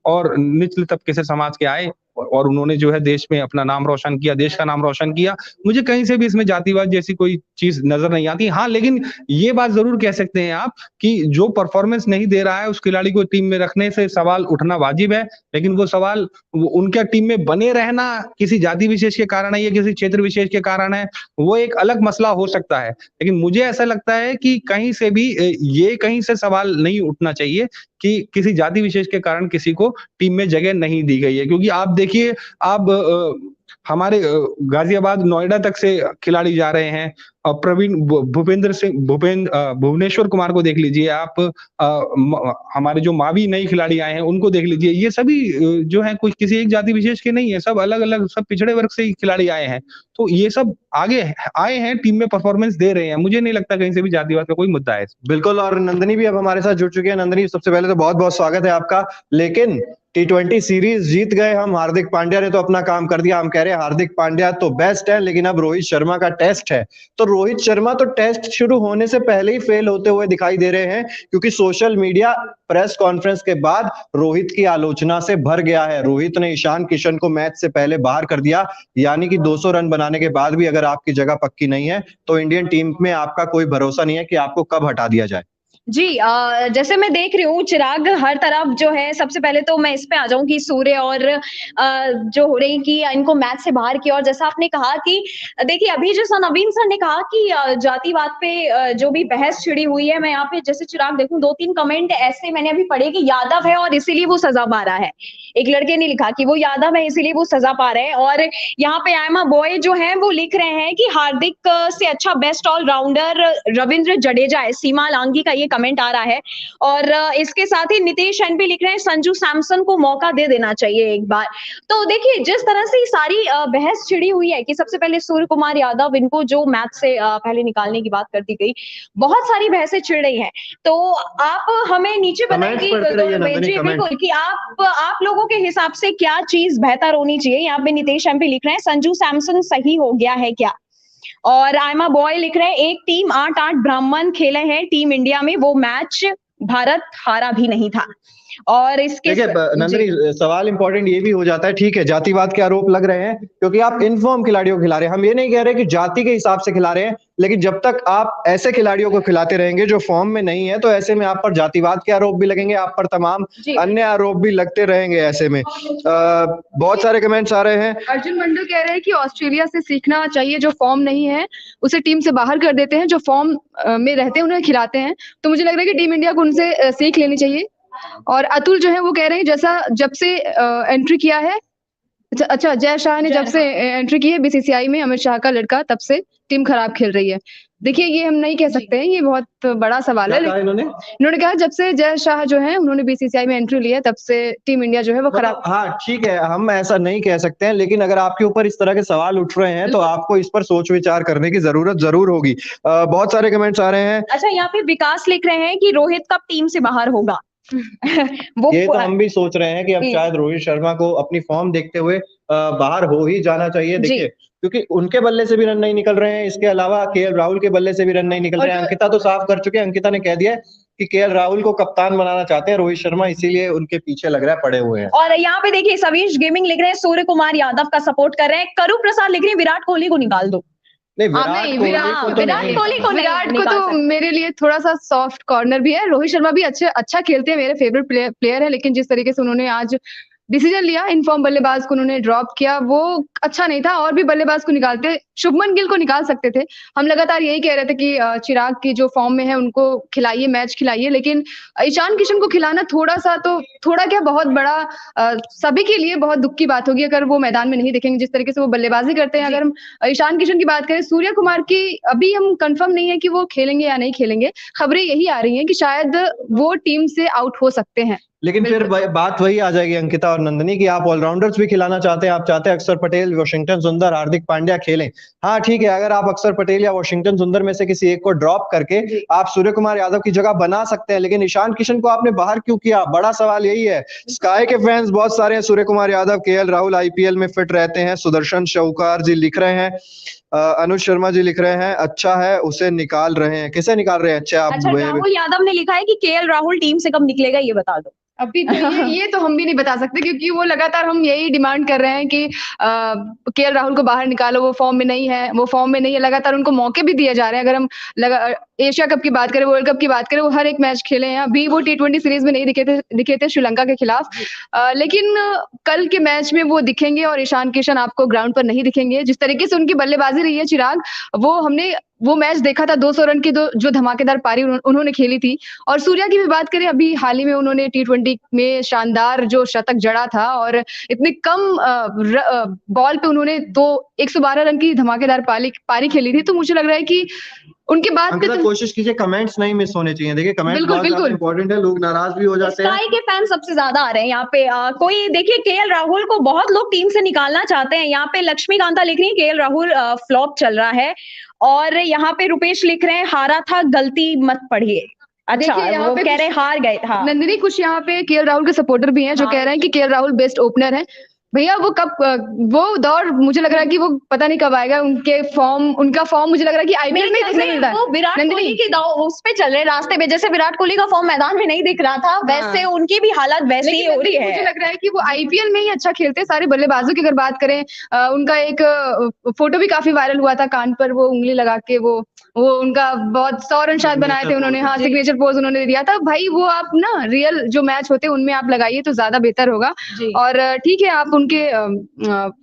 Speaker 3: और निचले तबके से समाज के आए और उन्होंने जो है देश में अपना नाम रोशन किया, देश का नाम रोशन किया। मुझे कहीं से भी इसमें जातिवाद जैसी कोई चीज नजर नहीं आती। हाँ, लेकिन ये बात जरूर कह सकते हैं आप कि जो परफॉर्मेंस नहीं दे रहा है उस खिलाड़ी को टीम में रखने से सवाल उठना वाजिब है, लेकिन वो सवाल उनका टीम में बने रहना किसी जाति विशेष के कारण है या किसी क्षेत्र विशेष के कारण है, वो एक अलग मसला हो सकता है। लेकिन मुझे ऐसा लगता है कि कहीं से भी ये कहीं से सवाल नहीं उठना चाहिए कि किसी जाति विशेष के कारण किसी को टीम में जगह नहीं दी गई है। क्योंकि आप देखिए, आप हमारे गाजियाबाद नोएडा तक से खिलाड़ी जा रहे हैं। प्रवीण भुवनेश्वर कुमार को देख लीजिए आप, हमारे जो मावी नई खिलाड़ी आए हैं उनको देख लीजिए। ये सभी जो है कुछ किसी एक जाति विशेष के नहीं है, सब अलग अलग, सब पिछड़े वर्ग से ही खिलाड़ी आए हैं। तो ये सब आगे आए हैं, टीम में परफॉर्मेंस दे रहे हैं। मुझे नहीं लगता कहीं से भी जातिवाद का कोई मुद्दा है।
Speaker 2: बिल्कुल, और नंदनी भी अब हमारे साथ जुड़ चुकी है। नंदनी, सबसे पहले तो बहुत बहुत स्वागत है आपका। लेकिन T20 सीरीज जीत गए हम, हार्दिक पांड्या ने तो अपना काम कर दिया। हम कह रहे हैं हार्दिक पांड्या तो बेस्ट है, लेकिन अब रोहित शर्मा का टेस्ट है। तो रोहित शर्मा तो टेस्ट शुरू होने से पहले ही फेल होते हुए दिखाई दे रहे हैं, क्योंकि सोशल मीडिया प्रेस कॉन्फ्रेंस के बाद रोहित की आलोचना से भर गया है। रोहित ने ईशान किशन को मैच से पहले बाहर कर दिया, यानी कि 200 रन बनाने के बाद भी अगर आपकी जगह पक्की नहीं है तो इंडियन टीम में आपका कोई भरोसा नहीं है कि आपको कब हटा दिया जाए।
Speaker 1: जी, जैसे मैं देख रही हूँ चिराग हर तरफ जो है, सबसे पहले तो मैं इस पे आ जाऊँ कि सूर्य और जो हो रही कि इनको मैच से बाहर किया। और जैसा आपने कहा कि देखिए अभी जैसा नवीन सर ने कहा कि जातिवाद पे जो भी बहस छिड़ी हुई है, मैं यहाँ पे जैसे चिराग देखूं 2-3 कमेंट ऐसे मैंने अभी पढ़े कि यादव है और इसीलिए वो सजा पा रहा है। एक लड़के ने लिखा कि वो यादव है इसीलिए वो सजा पा रहे हैं। और यहाँ पे आयमा बॉय जो है वो लिख रहे हैं कि हार्दिक से अच्छा बेस्ट ऑलराउंडर रविंद्र जडेजा है। सीमा लांगी का ये कमेंट आ रहा है। और इसके साथ ही नितेश एन भी लिख रहे हैं संजू सैमसन को मौका दे देना चाहिए एक बार। तो देखिए जिस तरह से सारी बहस छिड़ी हुई है कि सबसे पहले सूर्य कुमार यादव इनको जो मैच से पहले निकालने की बात कर दी गई, बहुत सारी बहसें छिड़ रही हैं। तो आप हमें नीचे बताइए कि आप लोगों के हिसाब से क्या चीज बेहतर होनी चाहिए। यहाँ पे नितेश एम भी लिख रहे हैं संजू सैमसन सही हो गया है क्या। और आयमा बॉय लिख रहे हैं एक टीम 8-8 ब्राह्मण खेले हैं टीम इंडिया में, वो मैच भारत हारा भी नहीं था। और इसके
Speaker 2: नंदनी, सवाल इंपॉर्टेंट ये भी हो जाता है, ठीक है जातिवाद के आरोप लग रहे हैं क्योंकि आप इनफॉर्म खिलाड़ियों को खिला रहे हैं। हम ये नहीं कह रहे कि जाति के हिसाब से खिला रहे हैं, लेकिन जब तक आप ऐसे खिलाड़ियों को खिलाते रहेंगे जो फॉर्म में नहीं है, तो ऐसे में आप पर जातिवाद के आरोप भी लगेंगे, आप पर तमाम अन्य आरोप भी लगते रहेंगे। ऐसे में बहुत सारे कमेंट्स आ रहे हैं।
Speaker 1: अर्जुन मंडल कह रहे हैं कि ऑस्ट्रेलिया से सीखना चाहिए, जो फॉर्म नहीं है उसे टीम से बाहर कर देते हैं, जो फॉर्म में रहते हैं उन्हें खिलाते हैं। तो मुझे लग रहा है कि टीम इंडिया को उनसे सीख लेनी चाहिए। और अतुल जो है वो कह रहे हैं जैसा जब से एंट्री किया है अच्छा, जय शाह ने जब से एंट्री की है बीसीसीआई में, अमित शाह का लड़का, तब से टीम खराब खेल रही है। देखिए, ये हम नहीं कह सकते हैं, ये बहुत बड़ा सवाल है। इन्होंने कहा जब से जय शाह जो है उन्होंने बीसीसीआई में एंट्री ली है, तब से टीम इंडिया जो है वो खराब।
Speaker 2: हाँ ठीक है, हम ऐसा नहीं कह सकते हैं, लेकिन अगर आपके ऊपर इस तरह के सवाल उठ रहे हैं तो आपको इस पर सोच विचार करने की जरूरत जरूर होगी। बहुत सारे कमेंट्स आ रहे हैं।
Speaker 4: अच्छा, यहाँ पे विकास लिख रहे हैं कि रोहित कब टीम से बाहर होगा।
Speaker 2: वो ये तो हम भी सोच रहे हैं कि अब शायद रोहित शर्मा को अपनी फॉर्म देखते हुए बाहर हो ही जाना चाहिए। देखिए, क्योंकि उनके बल्ले से भी रन नहीं निकल रहे हैं, इसके अलावा केएल राहुल के बल्ले से भी रन नहीं निकल रहे हैं। अंकिता तो साफ कर चुके हैं, अंकिता ने कह दिया है कि केएल राहुल को कप्तान बनाना चाहते हैं रोहित शर्मा, इसीलिए उनके पीछे लग रहा है पड़े हुए हैं।
Speaker 4: और यहाँ पे देखिए सवीश गेमिंग लिख रहे हैं सूर्य कुमार यादव का सपोर्ट कर रहे हैं। करू प्रसाद लिख रहे हैं विराट कोहली को निकाल दो।
Speaker 1: विराट को तो मेरे लिए थोड़ा सा सॉफ्ट कॉर्नर भी है। रोहित शर्मा भी अच्छा खेलते हैं, मेरे फेवरेट प्लेयर है, लेकिन जिस तरीके से उन्होंने आज डिसीजन लिया, इनफॉर्म बल्लेबाज को उन्होंने ड्रॉप किया, वो अच्छा नहीं था। और भी बल्लेबाज को निकालते, शुभमन गिल को निकाल सकते थे। हम लगातार यही कह रहे थे कि चिराग की जो फॉर्म में है उनको खिलाइए, मैच खिलाइए, लेकिन ईशान किशन को खिलाना थोड़ा क्या बहुत बड़ा सभी के लिए बहुत दुख की बात होगी अगर वो मैदान में नहीं दिखेंगे, जिस तरीके से वो बल्लेबाजी करते हैं। अगर हम ईशान किशन की बात करें, सूर्य कुमार की अभी हम कंफर्म नहीं है कि वो खेलेंगे या नहीं खेलेंगे। खबरें यही आ रही हैं कि शायद वो टीम से आउट हो सकते हैं।
Speaker 2: लेकिन फिर बात वही आ जाएगी अंकिता और नंदनी की आप ऑलराउंडर्स भी खिलाना चाहते हैं, आप चाहते हैं अक्षर पटेल, वाशिंगटन सुंदर, हार्दिक पांड्या खेलें। हाँ ठीक है, अगर आप अक्षर पटेल या वाशिंगटन सुंदर में से किसी एक को ड्रॉप करके आप सूर्य कुमार यादव की जगह बना सकते हैं, लेकिन ईशान किशन को आपने बाहर क्यों किया? बड़ा सवाल यही है। स्काई के फैंस बहुत सारे हैं, सूर्य कुमार यादव, केएल राहुल आईपीएल में फिट रहते हैं। सुदर्शन शौकार जी लिख रहे हैं, अनुज शर्मा जी लिख रहे हैं अच्छा है उसे निकाल रहे हैं। किसे निकाल रहे हैं? अच्छा,
Speaker 4: राहुल यादव ने लिखा है कि केएल राहुल टीम से कब निकलेगा ये बता दो।
Speaker 1: अभी तो ये तो हम भी नहीं बता सकते, क्योंकि वो लगातार हम यही डिमांड कर रहे हैं कि केएल राहुल को बाहर निकालो, वो फॉर्म में नहीं है, लगातार उनको मौके भी दिए जा रहे हैं। अगर हम एशिया कप की बात करें, वर्ल्ड कप की बात करें, वो हर एक मैच खेले हैं। अभी वो T20 सीरीज में नहीं दिखे थे श्रीलंका के खिलाफ, लेकिन कल के मैच में वो दिखेंगे और ईशान किशन आपको ग्राउंड पर नहीं दिखेंगे। जिस तरीके से उनकी बल्लेबाजी रही है चिराग, हमने वो मैच देखा था, 200 रन की जो धमाकेदार पारी उन्होंने खेली थी। और सूर्या की भी बात करें, अभी हाल ही में उन्होंने T20 में शानदार जो शतक जड़ा था और इतने कम बॉल पे उन्होंने 112 रन की धमाकेदार पारी खेली थी। तो मुझे लग रहा है कि उनकी बात पे
Speaker 2: कोशिश कीजिए कमेंट्स नहीं मिस होने चाहिए। देखिए कमेंट्स बहुत इंपॉर्टेंट है, लोग नाराज भी हो जाते हैं।
Speaker 4: स्काई के फैन सबसे ज्यादा आ रहे हैं यहाँ पे। कोई देखिए केएल राहुल को बहुत लोग टीम से निकालना चाहते हैं। यहाँ पे लक्ष्मीकांता लिख रही है केएल राहुल फ्लॉप चल रहा है। और यहाँ पे रुपेश लिख रहे हैं हारा था गलती मत पढ़िए। अच्छा, वो कह रहे हैं हार गए। हाँ
Speaker 1: नंदिनी, कुछ यहाँ पे केएल राहुल के सपोर्टर भी हैं जो कह रहे हैं कि केएल राहुल बेस्ट ओपनर है। भैया वो दौर मुझे लग रहा है कि वो पता नहीं कब आएगा। उनका फॉर्म मुझे लग रहा है कि आईपीएल में दिखने मिलता है।
Speaker 4: वो विराट कोहली की उस पे चल रहे रास्ते पे, जैसे विराट कोहली का फॉर्म मैदान में नहीं दिख रहा था, वैसे उनकी भी हालत वैसी ही हो रही है।
Speaker 1: मुझे लग रहा है कि वो आईपीएल में ही अच्छा खेलते हैं। सारे बल्लेबाजों की अगर बात करें, उनका एक फोटो भी काफी वायरल हुआ था, कान पर वो उंगली लगा के वो उनका बहुत 100 रन शायद बनाए थे उन्होंने। हाँ, सिग्नेचर पोज उन्होंने दिया था। भाई वो आप ना रियल जो मैच होते हैं उनमें आप लगाइए तो ज्यादा बेहतर होगा। और ठीक है, आप उनके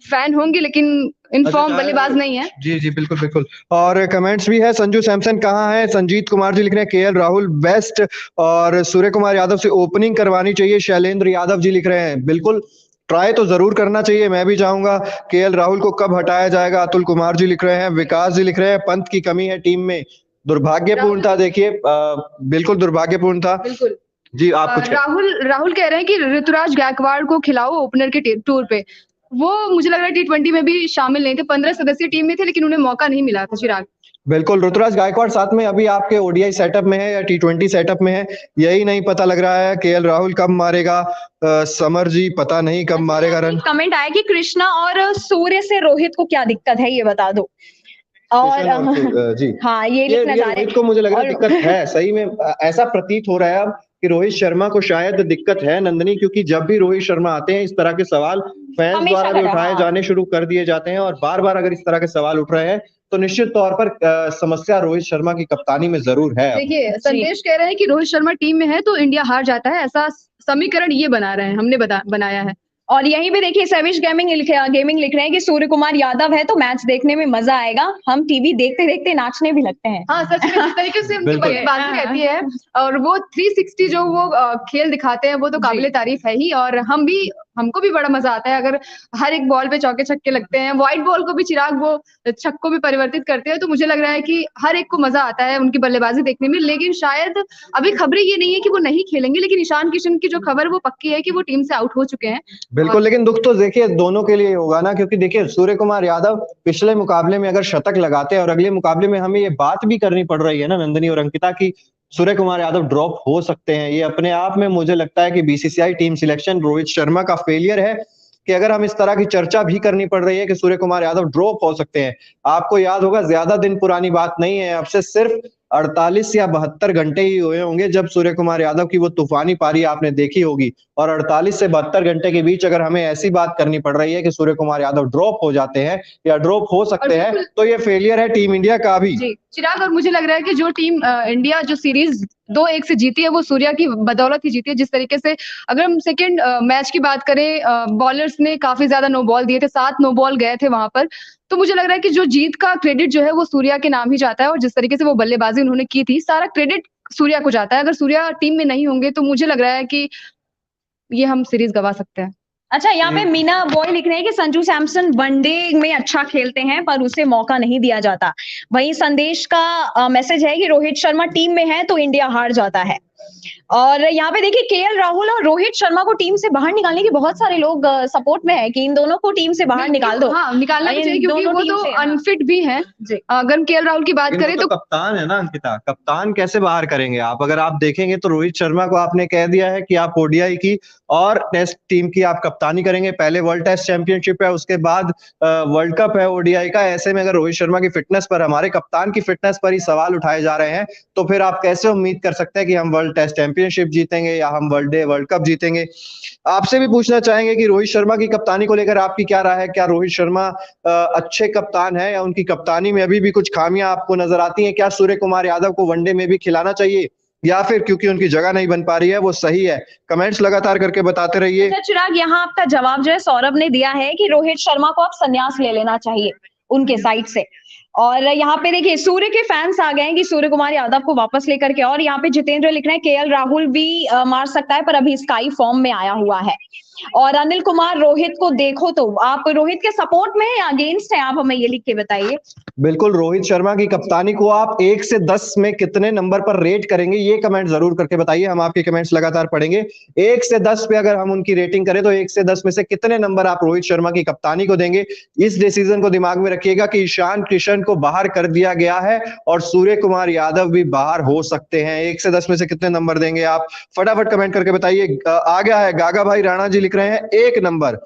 Speaker 1: फैन होंगे, लेकिन इनफॉर्म बल्लेबाज नहीं है।
Speaker 2: जी जी बिल्कुल बिल्कुल। और कमेंट्स भी है, संजू सैमसन कहाँ है? संजीत कुमार जी लिख रहे हैं केएल राहुल बेस्ट और सूर्य कुमार यादव से ओपनिंग करवानी चाहिए। शैलेंद्र यादव जी लिख रहे हैं बिल्कुल ट्राई तो जरूर करना चाहिए, मैं भी चाहूंगा। केएल राहुल को कब हटाया जाएगा? अतुल कुमार जी लिख रहे हैं। विकास जी लिख रहे हैं पंत की कमी है टीम में, दुर्भाग्यपूर्ण था। देखिए बिल्कुल दुर्भाग्यपूर्ण था। जी आप कुछ
Speaker 1: राहुल कह रहे हैं कि ऋतुराज गायकवाड़ को खिलाओ ओपनर के टूर पे। वो मुझे लग रहा है T20 में भी शामिल नहीं थे, 15 सदस्यीय टीम में थे, लेकिन उन्हें मौका नहीं मिला था। चिराग
Speaker 2: बिल्कुल, ऋतुराज गायकवाड़ साथ में अभी आपके ओडीआई सेटअप में है या T20 सेटअप में है, यही नहीं पता लग रहा है। केएल राहुल कब मारेगा? समर जी पता नहीं कब मारेगा रन।
Speaker 4: कमेंट आया कि कृष्णा और सूर्य से रोहित को क्या दिक्कत है ये बता दो। और
Speaker 2: जी
Speaker 4: हाँ, ये लिखना चाह रहे हैं।
Speaker 2: को मुझे लग रहा है दिक्कत है, सही में ऐसा प्रतीत हो रहा है अब कि रोहित शर्मा को शायद दिक्कत है नंदनी, क्योंकि जब भी रोहित शर्मा आते हैं इस तरह के सवाल फैंस द्वारा भी उठाए जाने शुरू कर दिए जाते हैं। और बार बार अगर इस तरह के सवाल उठ रहे हैं तो निश्चित तौर पर समस्या रोहित शर्मा की कप्तानी में जरूर है।
Speaker 1: देखिए संदेश कह रहे हैं कि रोहित शर्मा टीम में है तो इंडिया हार जाता है, ऐसा समीकरण ये बना रहे हैं, हमने बनाया है। और यहीं पे देखिए सविश गेमिंग लिख रहे हैं कि सूर्य कुमार यादव है तो मैच देखने में मजा आएगा, हम टीवी देखते देखते नाचने भी लगते हैं। हाँ सच में, जिस तरीके से उनकी बल्लेबाजी रहती है और वो 360 जो वो खेल दिखाते हैं वो तो काबिले तारीफ है ही। और हम भी हमको भी बड़ा मजा आता है अगर हर एक बॉल पे चौके छक्के लगते हैं, व्हाइट बॉल को भी चिराग वो छक्कों में परिवर्तित करते हैं, तो मुझे लग रहा है कि हर एक को मजा आता है उनकी बल्लेबाजी देखने में। लेकिन शायद अभी खबरें ये नहीं है कि वो नहीं खेलेंगे, लेकिन ईशान किशन की जो खबर वो पक्की है कि वो टीम से आउट हो चुके हैं।
Speaker 2: बिल्कुल, लेकिन दुख तो देखिए दोनों के लिए होगा ना, क्योंकि देखिए सूर्य कुमार यादव पिछले मुकाबले में अगर शतक लगाते हैं और अगले मुकाबले में हमें ये बात भी करनी पड़ रही है ना नंदिनी और अंकिता की सूर्य कुमार यादव ड्रॉप हो सकते हैं, ये अपने आप में मुझे लगता है कि BCCI team selection Rohit Sharma का फेलियर है कि अगर हम इस तरह की चर्चा भी करनी पड़ रही है कि सूर्य कुमार यादव ड्रॉप हो सकते हैं। आपको याद होगा ज्यादा दिन पुरानी बात नहीं है, अब से सिर्फ 48 या 72 घंटे ही हुए होंगे जब सूर्य कुमार यादव की वो तूफानी पारी आपने देखी होगी, और 48 से 72 घंटे के बीच अगर हमें ऐसी बात करनी पड़ रही है कि सूर्य कुमार यादव ड्रॉप हो जाते हैं या ड्रॉप हो सकते हैं, तो ये फेलियर है टीम इंडिया का भी।
Speaker 1: जी चिराग, और मुझे लग रहा है कि जो टीम इंडिया जो सीरीज 2-1 से जीती है वो सूर्या की बदौलत ही जीती है। जिस तरीके से अगर हम सेकंड मैच की बात करें, बॉलर्स ने काफी ज्यादा नो बॉल दिए थे, 7 नो बॉल गए थे वहां पर, तो मुझे लग रहा है कि जो जीत का क्रेडिट जो है वो सूर्या के नाम ही जाता है, और जिस तरीके से वो बल्लेबाजी उन्होंने की थी सारा क्रेडिट सूर्या को जाता है। अगर सूर्या टीम में नहीं होंगे तो मुझे लग रहा है कि ये हम सीरीज गवा सकते हैं।
Speaker 4: अच्छा, यहाँ पे मीना बॉय लिख रहे हैं कि संजू सैमसन वनडे में अच्छा खेलते हैं पर उसे मौका नहीं दिया जाता। वहीं संदेश का मैसेज है कि रोहित शर्मा टीम में है तो इंडिया हार जाता है। और यहाँ पे देखिए केएल राहुल और रोहित शर्मा को टीम से बाहर निकालने की बहुत सारे लोग सपोर्ट में है कि इन दोनों को टीम से बाहर निकाल दो।
Speaker 1: हाँ, निकालना भी चाहिए क्योंकि वो तो अनफिट भी हैं। अगर केएल राहुल की बात करें तो
Speaker 2: कप्तान है ना अंकिता, कप्तान कैसे बाहर करेंगे आप? अगर आप देखेंगे तो रोहित शर्मा को आपने कह दिया है कि आप ओडीआई की और टेस्ट टीम की आप कप्तानी करेंगे। पहले वर्ल्ड टेस्ट चैंपियनशिप है, उसके बाद वर्ल्ड कप है ओडीआई का। ऐसे में अगर रोहित शर्मा की फिटनेस पर, हमारे कप्तान की फिटनेस पर ही सवाल उठाए जा रहे हैं, तो फिर आप कैसे उम्मीद कर सकते हैं कि हम वर्ल्ड टेस्ट चैंपियनशिप जीतेंगे या हम वर्ल्ड कप जीतेंगे? आपसे भी पूछना चाहेंगे कि रोहित शर्मा की कप्तानी को लेकर आपकी क्या राय है? क्या रोहित शर्मा अच्छे कप्तान है या उनकी कप्तानी में अभी भी कुछ खामियां आपको नजर आती हैं? क्या सूर्य कुमार यादव को वनडे में भी खिलाना चाहिए या फिर क्योंकि उनकी जगह नहीं बन पा रही है वो सही है? कमेंट्स लगातार करके बताते रहिए।
Speaker 4: अच्छा चिराग, यहाँ आपका जवाब जो है सौरभ ने दिया है कि रोहित शर्मा को अब संन्यास ले लेना चाहिए उनके साइड से। और यहाँ पे देखिए सूर्य के फैंस आ गए हैं कि सूर्य कुमार यादव को वापस लेकर के। और यहाँ पे जितेंद्र लिख रहे हैं केएल राहुल भी मार सकता है पर अभी स्काई फॉर्म में आया हुआ है। और अनिल कुमार, रोहित को देखो तो आप रोहित के सपोर्ट में है या अगेंस्ट है, आप हमें ये लिख के बताइए।
Speaker 2: बिल्कुल, रोहित शर्मा की कप्तानी को आप 1 से 10 में कितने नंबर पर रेट करेंगे, ये कमेंट जरूर करके बताइए। हम आपके कमेंट्स लगातार पढ़ेंगे। 1 से 10 पे अगर हम उनकी रेटिंग करें तो 1 से 10 में से कितने नंबर आप रोहित शर्मा की कप्तानी को देंगे? इस डिसीजन को दिमाग में रखिएगा कि ईशान किशन को बाहर कर दिया गया है और सूर्य कुमार यादव भी बाहर हो सकते हैं। 1 से 10 में से कितने नंबर देंगे आप? फटाफट कमेंट करके बताइए। आ गया है गागा भाई राणा जी लिख रहे हैं 1 नंबर।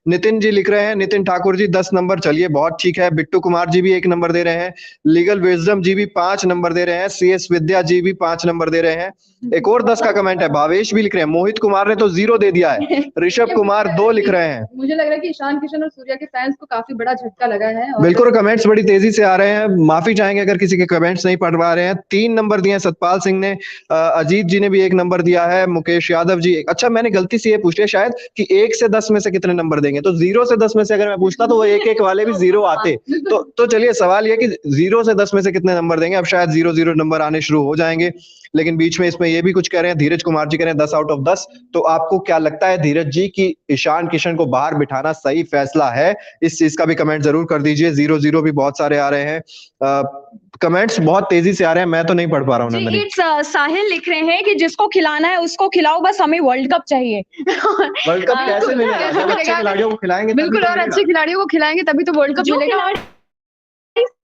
Speaker 2: नितिन जी लिख रहे हैं, नितिन ठाकुर जी 10 नंबर। चलिए बहुत ठीक है। बिट्टू कुमार जी भी 1 नंबर दे रहे हैं। लीगल विजडम जी भी 5 नंबर दे रहे हैं। सीएस विद्या जी भी 5 नंबर दे रहे हैं। एक और 10 का कमेंट है, भावेश भी लिख रहे हैं। मोहित कुमार ने तो 0 दे दिया है। ऋषभ कुमार 2 लिख रहे हैं।
Speaker 1: मुझे लग रहा है कि ईशान किशन और सूर्या के फैंस को काफी बड़ा झटका लगा है।
Speaker 2: बिल्कुल, कमेंट्स बड़ी तेजी से आ रहे हैं। माफी चाहेंगे अगर किसी के कमेंट्स नहीं पढ़ पा रहे हैं। 3 नंबर दिए सतपाल सिंह ने, अजीत जी ने भी 1 नंबर दिया है, मुकेश यादव जी। अच्छा, मैंने गलती से ये पूछ लिया शायद कि 1 से 10 में से कितने नंबर देंगे, तो 0 से 10 में से अगर मैं पूछता तो वो 1-1 वाले भी 0 आते। तो चलिए सवाल ये कि 0 से 10 में से कितने नंबर देंगे? अब शायद 0-0 नंबर आने शुरू हो जाएंगे। लेकिन बीच में इसमें ये भी कुछ कह रहे हैं, धीरज कुमार जी कह रहे हैं 10 आउट ऑफ 10। तो आपको क्या लगता है धीरज जी कि ईशान किशन को बाहर बिठाना सही फैसला है? इस चीज का भी कमेंट जरूर कर दीजिए। 0-0 भी बहुत सारे आ रहे हैं। कमेंट्स बहुत तेजी से आ रहे हैं, मैं तो नहीं पढ़ पा रहा हूँ।
Speaker 4: साहिल लिख रहे हैं कि जिसको खिलाना है उसको खिलाओ, बस हमें वर्ल्ड कप चाहिए।
Speaker 2: वर्ल्ड कप कैसे मिलेगा? जब अच्छे खिलाड़ियों को खिलाएंगे
Speaker 1: बिल्कुल, और अच्छे खिलाड़ियों को खिलाएंगे तभी तो वर्ल्ड कप मिलेगा।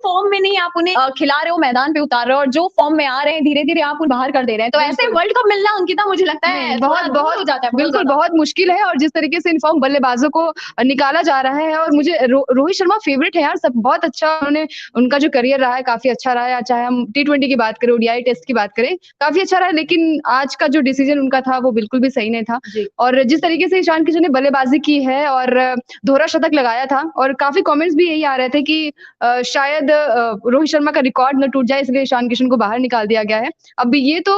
Speaker 4: फॉर्म में नहीं आप उन्हें खिला रहे हो, मैदान पे उतार रहे हो, और जो फॉर्म में आ रहे हैं धीरे धीरे आप उन्हें बाहर कर दे रहे हैं। तो ऐसे वर्ल्ड कप मिलना अंकिता मुझे लगता है बहुत हो जाता है।
Speaker 1: बिल्कुल बहुत मुश्किल है। और जिस तरीके से इनफॉर्म बल्लेबाजों को निकाला जा रहा है, और मुझे रोहित शर्मा फेवरेट है यार, सब बहुत अच्छा उन्होंने, उनका जो करियर रहा है काफी अच्छा रहा है। चाहे हम T20 की बात करें, ओडीआई टेस्ट की बात करें, काफी अच्छा रहा है। लेकिन आज का जो डिसीजन उनका था वो बिल्कुल भी सही नहीं था। और जिस तरीके से ईशान किशन ने बल्लेबाजी की है और दोहरा शतक लगाया था, और काफी कमेंट्स भी यही आ रहे थे कि शायद रोहित शर्मा का रिकॉर्ड न टूट जाए, इसलिए ईशान किशन को बाहर निकाल दिया गया है। अब ये तो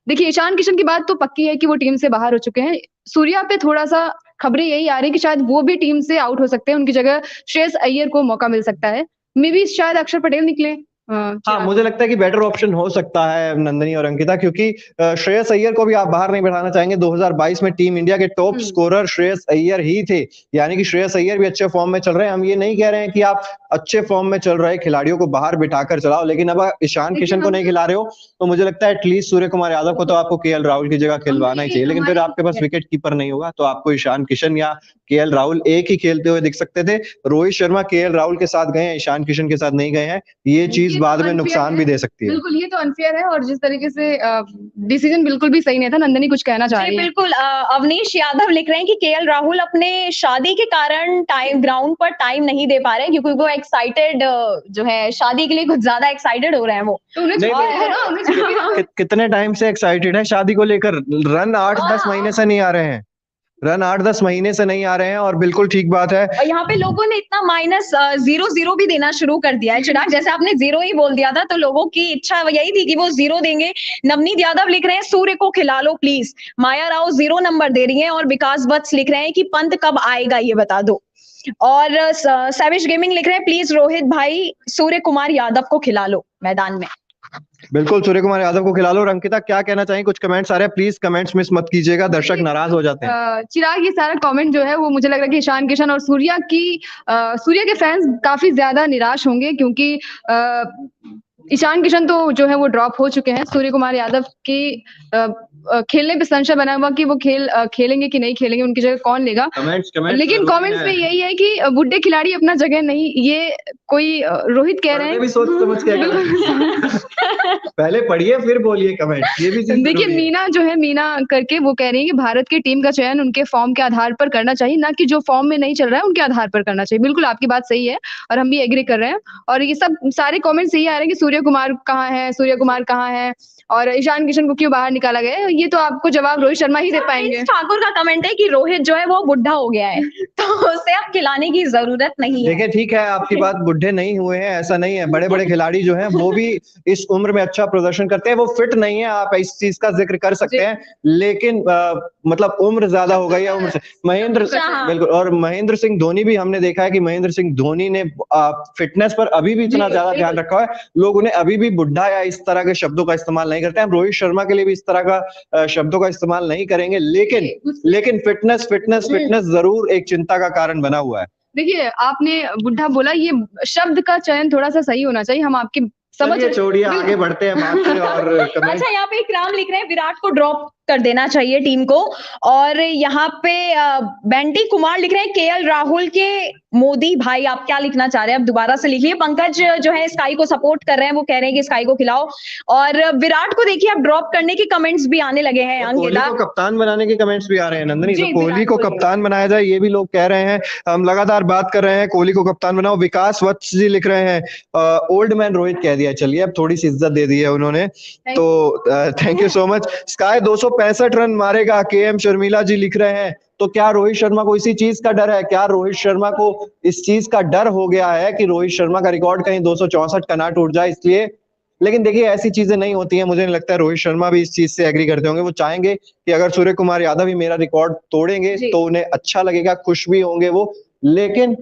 Speaker 1: देखिए, ईशान किशन की बात तो पक्की है कि वो टीम से बाहर हो चुके हैं। सूर्या पे थोड़ा सा खबरें यही आ रही है कि शायद वो भी टीम से आउट हो सकते हैं, उनकी जगह श्रेयस अय्यर को मौका मिल सकता है। मे बी शायद अक्षर पटेल निकले,
Speaker 2: हाँ, मुझे लगता है कि बेटर ऑप्शन हो सकता है नंदनी और अंकिता, क्योंकि श्रेयस अय्यर को भी आप बाहर नहीं बैठाना चाहेंगे। 2022 में टीम इंडिया के टॉप स्कोरर श्रेयस अय्यर ही थे, यानी कि श्रेयस अय्यर भी अच्छे फॉर्म में चल रहे हैं। हम ये नहीं कह रहे हैं कि आप अच्छे फॉर्म में चल रहे खिलाड़ियों को बाहर बिठाकर चलाओ, लेकिन अब ईशान किशन को नहीं खिला रहे हो तो मुझे लगता है एटलीस्ट सूर्य कुमार यादव को तो आपको केएल राहुल की जगह खिलवाना ही चाहिए। लेकिन फिर आपके पास विकेट कीपर नहीं होगा तो आपको ईशान किशन या केएल राहुल एक ही खेलते हुए दिख सकते थे। रोहित शर्मा केएल राहुल के साथ गए हैं, ईशान किशन के साथ नहीं गए हैं। ये चीज बाद में नुकसान भी दे सकती है।
Speaker 1: बिल्कुल, ये तो अनफेयर है और जिस तरीके से डिसीजन बिल्कुल भी सही नहीं था। नंदनी कुछ कहना चाह रही है?
Speaker 4: बिल्कुल, अवनीश यादव लिख रहे हैं कि केएल राहुल अपने शादी के कारण ग्राउंड पर टाइम नहीं दे पा रहे हैं, क्योंकि वो एक्साइटेड जो है शादी के लिए कुछ ज्यादा एक्साइटेड हो रहे हैं वो।
Speaker 1: तो उन्हें
Speaker 2: कितने टाइम से एक्साइटेड है शादी को लेकर? रन 8-10 महीने से नहीं आ रहे हैं, रन 8-10 महीने से नहीं आ रहे हैं और बिल्कुल ठीक बात है।
Speaker 4: और यहाँ पे लोगों ने इतना -0 भी देना शुरू कर दिया है। चिराग, जैसे आपने 0 ही बोल दिया था तो लोगों की इच्छा यही थी कि वो 0 देंगे। नवनीत यादव लिख रहे हैं सूर्य को खिला लो प्लीज। माया राव 0 नंबर दे रही है और विकास वत्स लिख रहे हैं कि पंत कब आएगा ये बता दो। और सैविश गेमिंग लिख रहे हैं प्लीज रोहित भाई सूर्य कुमार यादव को खिला लो मैदान में।
Speaker 2: बिल्कुल, सूर्य कुमार यादव को खिला लो। अंकिता क्या कहना चाहिए? कुछ कमेंट्स आ रहे हैं, प्लीज कमेंट्स मिस मत कीजिएगा, दर्शक नाराज हो जाते हैं।
Speaker 1: चिराग, ये सारा कमेंट जो है वो मुझे लग रहा है कि ईशान किशन और सूर्या के फैंस काफी ज्यादा निराश होंगे, क्योंकि ईशान किशन तो जो है वो ड्रॉप हो चुके हैं। सूर्य कुमार यादव की खेलने पे संशय बना हुआ कि वो खेलेंगे कि नहीं खेलेंगे, उनकी जगह कौन लेगा। लेकिन कमेंट्स में यही है कि बुड्ढे खिलाड़ी अपना जगह नहीं, ये कोई रोहित कह रहे हैं।
Speaker 2: भी सोच समझ के पहले पढ़िए फिर बोलिए कमेंट। ये भी
Speaker 1: देखिए, मीना जो है, मीना करके वो कह रही है कि भारत की टीम का चयन उनके फॉर्म के आधार पर करना चाहिए, ना कि जो फॉर्म में नहीं चल रहा है उनके आधार पर करना चाहिए। बिल्कुल आपकी बात सही है और हम भी एग्री कर रहे हैं। और ये सब सारे कमेंट्स यही आ रहे हैं कि सूर्य कुमार कहाँ है और ईशान किशन को क्यों बाहर निकाला गया है। ये तो आपको जवाब रोहित शर्मा ही दे पाएंगे।
Speaker 4: ठाकुर का कमेंट है कि रोहित जो है वो बुढ़ा हो गया है तो उसे अब खिलाने की जरूरत नहीं है।
Speaker 2: देखिए, ठीक है, आपकी बात, बुढ़े नहीं हुए हैं ऐसा नहीं है। बड़े बड़े खिलाड़ी जो हैं वो भी इस उम्र में अच्छा प्रदर्शन करते हैं। वो फिट नहीं है, आप इस चीज का जिक्र कर सकते हैं, लेकिन मतलब उम्र ज्यादा हो गई है उम्र से। बिल्कुल, और महेंद्र सिंह धोनी भी हमने देखा है कि महेंद्र सिंह धोनी ने फिटनेस पर अभी भी इतना ज्यादा ध्यान रखा है। लोग उन्हें अभी भी बुढ़ा या इस तरह के शब्दों का इस्तेमाल नहीं करते हैं। रोहित शर्मा के लिए भी इस तरह का शब्दों का इस्तेमाल नहीं करेंगे, लेकिन फिटनेस जरूर एक चिंता का कारण बना हुआ है।
Speaker 1: देखिए, आपने बुढ़ा बोला, ये शब्द का चयन थोड़ा सा सही होना चाहिए। हम आपकी समझ
Speaker 2: छोड़िए, आगे बढ़ते हैं बात से। और
Speaker 4: अच्छा, यहाँ पे इकराम लिख रहे हैं विराट को ड्रॉप कर देना चाहिए टीम को। और यहाँ पे बेंटी कुमार लिख रहे हैं केएल राहुल के मोदी भाई। आप क्या लिखना चाह रहे हैं? अब दोबारा से लिखिए। पंकज जो है स्काई को सपोर्ट कर रहे हैं, वो कह रहे हैं कि स्काई को खिलाओ। और विराट को देखिए अब ड्रॉप करने के कमेंट्स भी आने लगे हैं।
Speaker 2: अंकिता को कप्तान बनाने के कमेंट्स भी आ रहे हैं नंदनी, तो कोहली को कप्तान बनाया जाए, ये भी लोग कह रहे हैं। हम लगातार बात कर रहे हैं कोहली को कप्तान बनाओ। विकास वत्स जी लिख रहे हैं ओल्ड मैन रोहित कह दिया। चलिए, अब थोड़ी सी इज्जत दे दी है उन्होंने, तो thank you so much. Sky 265 run मारेगा, केएम शर्मिला जी लिख रहे हैं। तो क्या रोहित शर्मा को इसी चीज का डर है? क्या रोहित शर्मा को इस चीज का डर हो गया है कि रोहित शर्मा का रिकॉर्ड कहीं 264 का ना टूट जाए, इसलिए? लेकिन देखिए, ऐसी चीजें नहीं होती हैं। मुझे नहीं लगता है रोहित शर्मा भी इस चीज से एग्री करते होंगे। वो चाहेंगे कि अगर सूर्य कुमार यादव ही मेरा रिकॉर्ड तोड़ेंगे तो उन्हें अच्छा लगेगा, खुश भी होंगे वो। लेकिन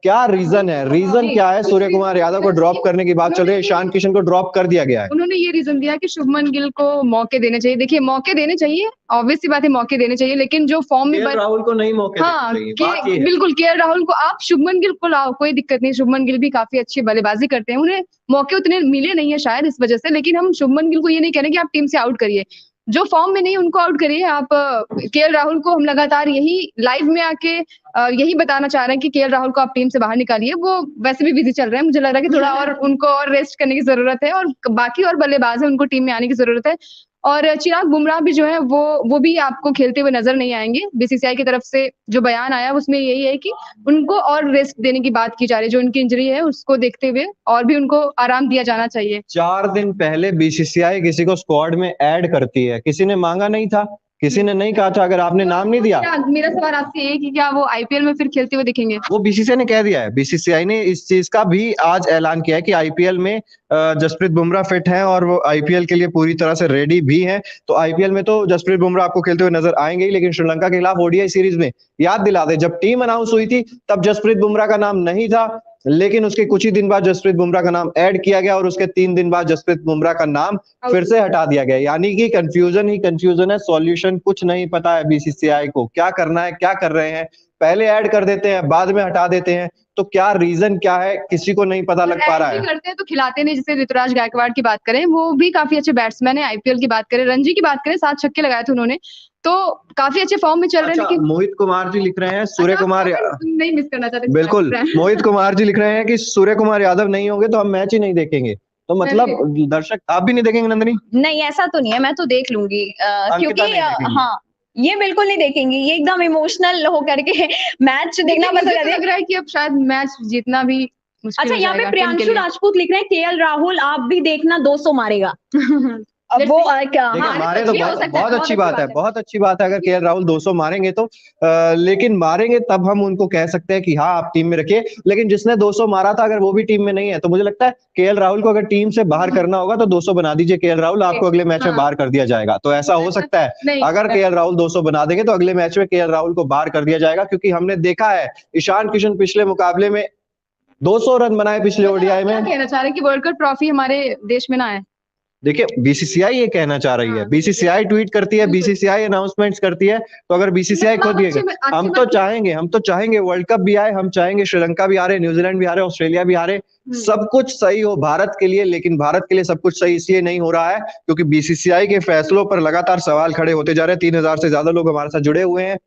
Speaker 2: क्या रीजन है? क्या है सूर्य कुमार यादव को ड्रॉप करने की बात चल रही है? ईशान किशन को ड्रॉप कर दिया गया है।
Speaker 1: उन्होंने ये रीजन दिया कि शुभमन गिल को मौके देने चाहिए। देखिए, मौके देने चाहिए, ऑब्वियस सी बात है, मौके देने चाहिए, लेकिन जो फॉर्म में
Speaker 2: राहुल को नहीं मौके देने चाहिए।
Speaker 1: बिल्कुल, केएल राहुल को आप शुभमन गिल को लाओ, कोई दिक्कत नहीं। शुभमन गिल भी काफी अच्छी बल्लेबाजी करते हैं, उन्हें मौके उतने मिले नहीं है शायद इस वजह से। लेकिन हम शुभमन गिल को ये नहीं कह रहे कि आप टीम से आउट करिए, जो फॉर्म में नहीं उनको आउट करिए। आप केएल राहुल को हम लगातार यही लाइव में आके यही बताना चाह रहे हैं कि केएल राहुल को आप टीम से बाहर निकालिए। वो वैसे भी बिजी चल रहे हैं, मुझे लग रहा है कि थोड़ा और उनको और रेस्ट करने की जरूरत है, और बाकी और बल्लेबाज है उनको टीम में आने की जरूरत है। और चिराग बुमराह भी जो है वो भी आपको खेलते हुए नजर नहीं आएंगे। बीसीसीआई की तरफ से जो बयान आया उसमें यही है कि उनको और रेस्ट देने की बात की जा रही है। जो उनकी इंजरी है उसको देखते हुए और भी उनको आराम दिया जाना चाहिए।
Speaker 2: 4 दिन पहले बीसीसीआई किसी को स्क्वाड में ऐड करती है, किसी ने मांगा नहीं था, किसी ने नहीं कहा था, अगर आपने नाम नहीं दिया।
Speaker 1: मेरा सवाल आपसे ये कि क्या वो आईपीएल में फिर खेलते हुए दिखेंगे?
Speaker 2: वो बीसीसीआई ने कह दिया है। बीसीसीआई ने इस चीज का भी आज ऐलान किया है कि आईपीएल में जसप्रीत बुमराह फिट हैं और वो आईपीएल के लिए पूरी तरह से रेडी भी हैं। तो आईपीएल में तो जसप्रीत बुमराह आपको खेलते हुए नजर आएंगे ही, लेकिन श्रीलंका के खिलाफ ओडीआई सीरीज में याद दिला दे, जब टीम अनाउंस हुई थी तब जसप्रीत बुमराह का नाम नहीं था। लेकिन उसके कुछ ही दिन बाद जसप्रीत बुमराह का नाम ऐड किया गया और उसके 3 दिन बाद जसप्रीत बुमराह का नाम फिर से हटा दिया गया। यानी कि कंफ्यूजन ही कंफ्यूजन है, सॉल्यूशन कुछ नहीं पता है बीसीसीआई को, क्या करना है, क्या कर रहे हैं। पहले ऐड कर देते हैं, बाद में हटा देते हैं, तो क्या रीजन क्या है किसी को नहीं पता लग पा रहा है।
Speaker 1: करते हैं तो खिलाते नहीं। जैसे ऋतुराज गायकवाड़ की बात करें, वो भी काफी अच्छे बैट्समैन है। आईपीएल की बात करें, रणजी की बात करें, 7 छक्के लगाए थे उन्होंने, तो काफी अच्छे फॉर्म में चल रहे हैं। लेकिन
Speaker 2: मोहित कुमार जी लिख रहे हैं सूर्य कुमार
Speaker 1: नहीं मिस करना चाहते।
Speaker 2: बिल्कुल, मोहित कुमार जी लिख रहे हैं कि सूर्य कुमार यादव नहीं होंगे तो हम मैच ही नहीं देखेंगे। तो मतलब दर्शक आप भी नहीं देखेंगे नंदिनी?
Speaker 4: नहीं, ऐसा तो नहीं है, मैं तो देख लूंगी क्योंकि हाँ, ये बिल्कुल नहीं देखेंगे, ये एकदम इमोशनल हो करके मैच देखना पसंद करते हैं।
Speaker 1: लग रहा है कि अब शायद मैच जीतना भी मुश्किल
Speaker 4: अच्छा, यहाँ पे प्रियांशु राजपूत लिख रहे हैं केएल राहुल आप भी देखना 200 मारेगा। अब वो
Speaker 2: मारे तो बहुत अच्छी बात है, बहुत अच्छी बात है अगर केएल राहुल 200 मारेंगे तो, लेकिन मारेंगे तब हम उनको कह सकते हैं कि हाँ आप टीम में रखिए। लेकिन जिसने 200 मारा था अगर वो भी टीम में नहीं है तो मुझे लगता है केएल राहुल को अगर टीम से बाहर करना होगा तो 200 बना दीजिए केएल राहुल, आपको अगले मैच में बाहर कर दिया जाएगा। तो ऐसा हो सकता है अगर केएल राहुल 200 बना देंगे तो अगले मैच में केएल राहुल को बाहर कर दिया जाएगा, क्योंकि हमने देखा है ईशान किशन पिछले मुकाबले में 200 रन बनाए पिछले ओडीआई में।
Speaker 1: कहना चाह रहे हैं कि वर्ल्ड कप ट्रॉफी हमारे देश में ना आए।
Speaker 2: देखिए बीसीसीआई ये कहना चाह रही है, बीसीसीआई ट्वीट करती है, बीसीसीआई अनाउंसमेंट्स करती है, तो अगर बीसीसीआई खुद ये हम तो चाहेंगे वर्ल्ड कप भी आए, हम चाहेंगे श्रीलंका भी हारे, न्यूजीलैंड भी हारे, ऑस्ट्रेलिया भी हारे, सब कुछ सही हो भारत के लिए। लेकिन भारत के लिए सब कुछ सही इसलिए नहीं हो रहा है क्योंकि बीसीसीआई के फैसलों पर लगातार सवाल खड़े होते जा रहे हैं। 3000 से ज्यादा लोग हमारे साथ जुड़े हुए हैं,